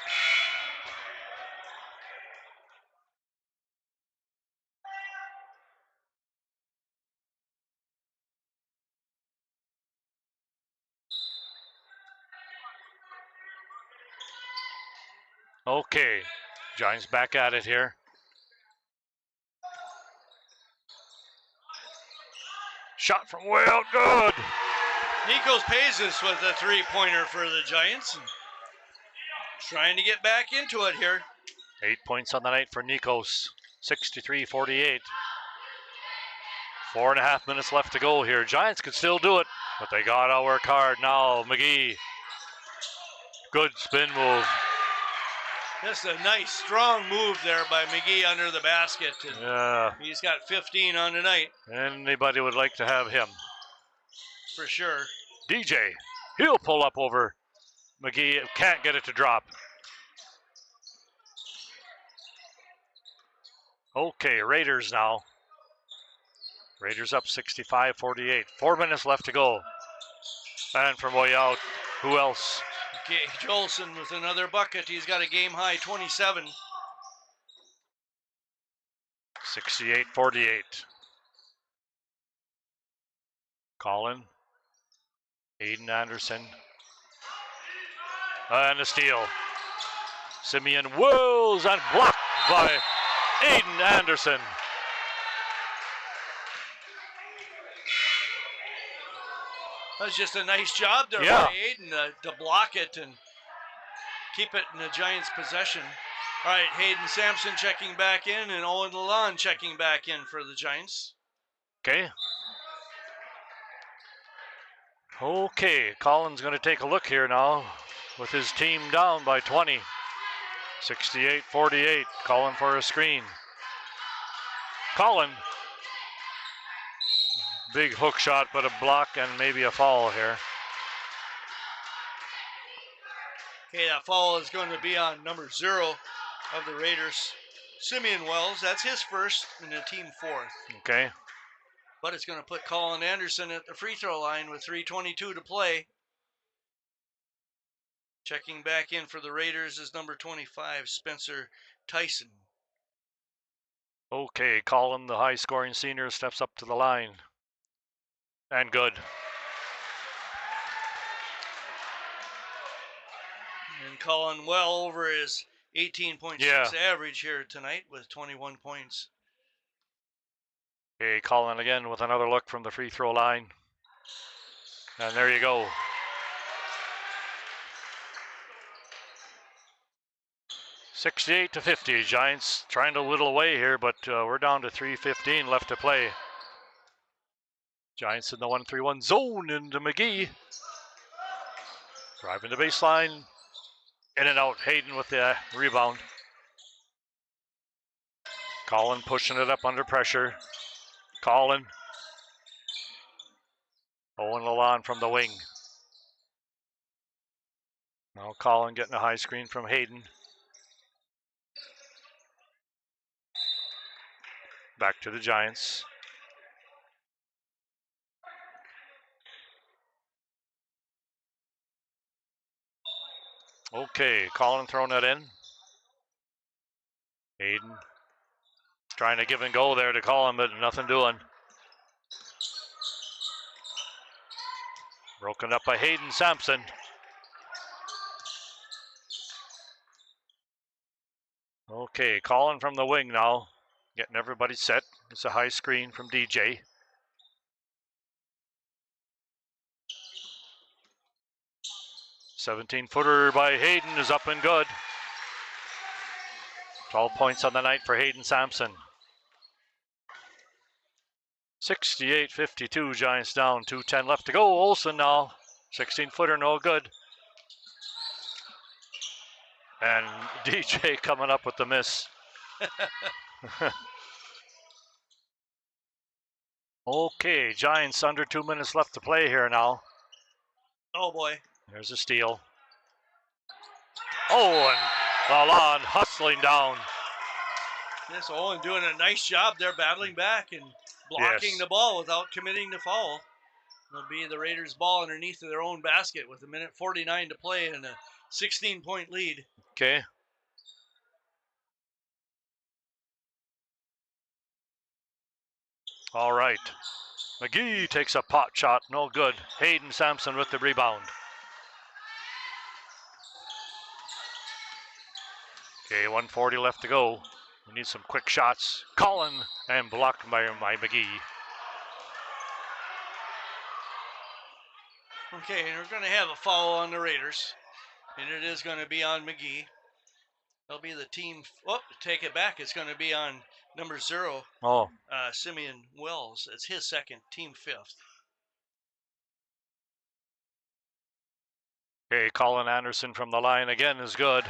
Okay, Giants back at it here. Shot from way out, good. Nikos Pezis with a three-pointer for the Giants. Trying to get back into it here. 8 points on the night for Nikos, 63-48. 4.5 minutes left to go here. Giants could still do it, but they gotta work hard now. McGee, good spin move. Just a nice, strong move there by McGee under the basket. And Yeah, he's got 15 on the night, anybody would like to have him. for sure. DJ, he'll pull up over McGee, can't get it to drop. Okay, Raiders now. Raiders up 65-48. 4 minutes left to go. And from way out, who else? Gage Olsen with another bucket. He's got a game-high 27. 68-48. Colin. Aiden Anderson. And a steal. Simeon Wills and blocked by Aiden Anderson. That was just a nice job there Yeah. by Hayden to block it and keep it in the Giants' possession. All right, Hayden Sampson checking back in and Owen Lalonde checking back in for the Giants. Okay. Okay, Colin's going to take a look here now with his team down by 20. 68-48, Colin for a screen. Colin. Big hook shot, but a block and maybe a foul here. Okay, that foul is going to be on number 0 of the Raiders, Simeon Wells. That's his first and the team fourth. Okay. But it's going to put Colin Anderson at the free throw line with 3:22 to play. Checking back in for the Raiders is number 25, Spencer Tyson. Okay, Colin, the high-scoring senior, steps up to the line. And good. And Colin well over his 18.6 average here tonight with 21 points. Okay, Colin again with another look from the free throw line. And there you go. $68-50. Giants trying to whittle away here, but we're down to 3:15 left to play. Giants in the 1-3-1 zone into McGee. Driving the baseline. In and out. Hayden with the rebound. Colin pushing it up under pressure. Colin. Owen Lalonde from the wing. Now Colin getting a high screen from Hayden. Back to the Giants. Okay, Colin throwing that in. Hayden trying to give and go there to Colin, but nothing doing. Broken up by Hayden Sampson. Okay, Colin from the wing now. Getting everybody set. It's a high screen from DJ. "17-footer by Hayden is up and good. 12 points on the night for Hayden Sampson. 68-52, Giants down. 2:10 left to go. Olsen now. 16-footer, no good. And DJ coming up with the miss. Okay, Giants under 2 minutes left to play here now. Oh boy. There's a steal. Oh, and Lalonde hustling down. Yes, Owen doing a nice job there battling back and blocking the ball without committing the foul. It'll be the Raiders' ball underneath their own basket with 1:49 to play and a 16-point lead. Okay. All right. McGee takes a pot shot, no good. Hayden Sampson with the rebound. Okay, 140 left to go. We need some quick shots. Collin and blocked by McGee. Okay, and we're going to have a foul on the Raiders, and it is going to be on McGee. They'll be the team. Oh, take it back. It's going to be on number 0, Oh, Simeon Wells. It's his second, team 5th. okay, Colin Anderson from the line again is good.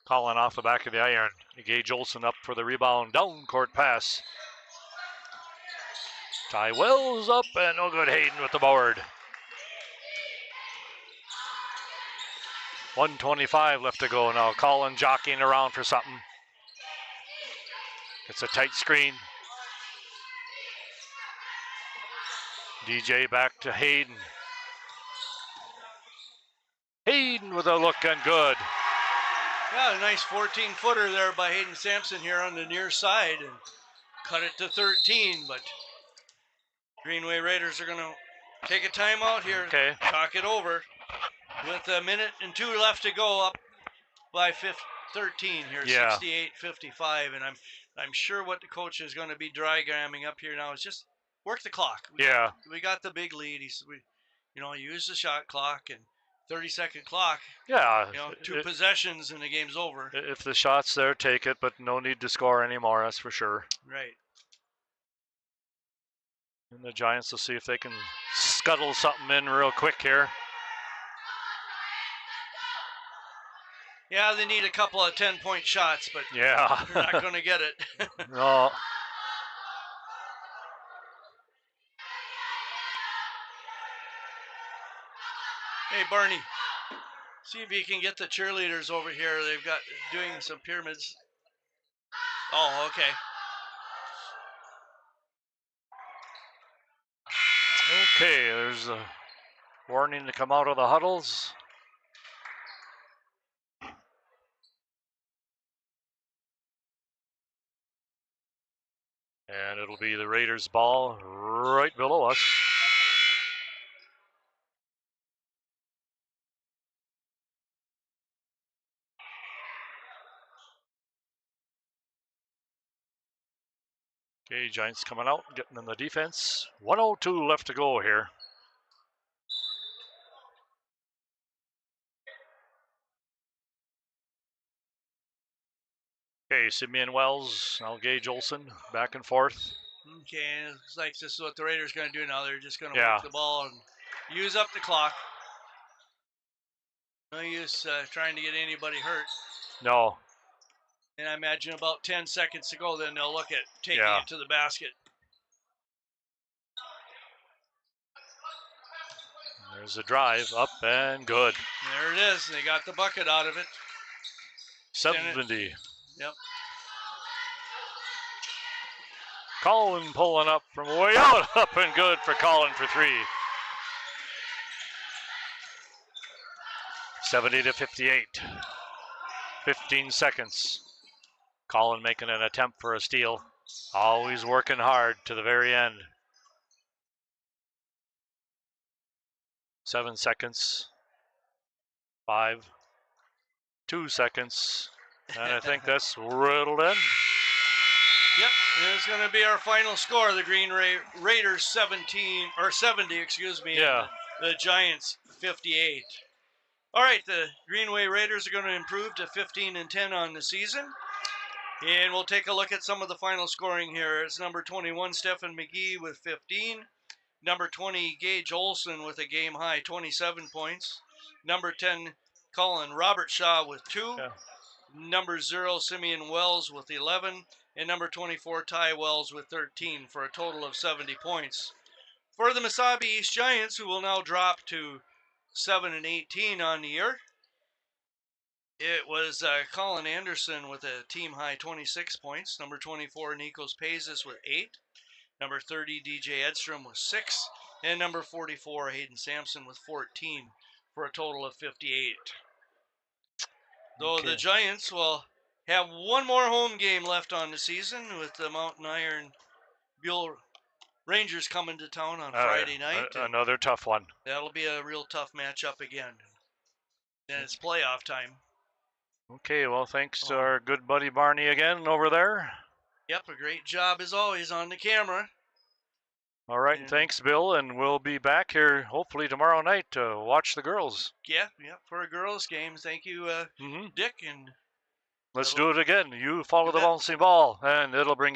Colin off the back of the iron. Gage Olson up for the rebound. Down court pass. Ty Wells up and no good. Hayden with the board. 1:25 left to go now. Colin jockeying around for something. It's a tight screen. DJ back to Hayden. Hayden with a look and good. Yeah, a nice 14-footer there by Hayden Sampson here on the near side and cut it to 13, but Greenway Raiders are going to take a timeout here, Okay. talk it over with 1 minute and 2 left to go, up by 13 here, Yeah. 68-55, and I'm sure what the coach is going to be diagramming up here now is just work the clock. Yeah. We got the big lead. Use the shot clock and 30-second clock. Yeah. 2 possessions and the game's over. If the shot's there, take it, but no need to score anymore, that's for sure. Right. And the Giants will see if they can scuttle something in real quick here. Yeah, they need a couple of 10-point shots, but Yeah. they're not going to get it. No. Hey, Barney, see if you can get the cheerleaders over here. They've got doing some pyramids. Oh, okay. Okay, there's a warning to come out of the huddles. And it'll be the Raiders' ball right below us. Okay, Giants coming out, getting in the defense. 1:02 left to go here. Okay, Simeon Wells, now Gage Olson, back and forth. Okay, and it's like this is what the Raiders are going to do now. They're just going to Yeah. work the ball and use up the clock. No use trying to get anybody hurt. No. And I imagine about 10 seconds to go, then they'll look at taking Yeah. it to the basket. There's a drive, up and good. There it is. They got the bucket out of it. 70. Yep. Colin pulling up from way out, up and good for Colin for 3. 70-58. 15 seconds. Colin making an attempt for a steal. Always working hard to the very end. 7 seconds. 5. 2 seconds. And I think that's riddled in. Yep, it's going to be our final score. The Green Raiders 70, Yeah. The Giants 58. All right, the Greenway Raiders are going to improve to 15-10 on the season. And we'll take a look at some of the final scoring here. It's number 21, Stephen McGee with 15. Number 20, Gage Olson with a game-high 27 points. Number 10, Colin Robert Shaw with 2. Yeah. Number 0, Simeon Wells with 11. And number 24, Ty Wells with 13 for a total of 70 points. For the Mesabi East Giants, who will now drop to 7-18 on the year, it was Colin Anderson with a team-high 26 points. Number 24, Nikos Pazis with 8. Number 30, DJ Edstrom with 6. And number 44, Hayden Sampson with 14 for a total of 58. Though Okay. the Giants will have one more home game left on the season with the Mountain Iron Buell Rangers coming to town on Friday night. Another tough one. That'll be a real tough matchup again. And it's playoff time. Okay, well, thanks to our good buddy Barney again over there. Yep, a great job as always on the camera. All right, And thanks, Bill, and we'll be back here hopefully tomorrow night to watch the girls. yeah, for a girls' game. Thank you, Dick. And Let's do it again. You follow You the bet. bouncing ball, and it'll bring you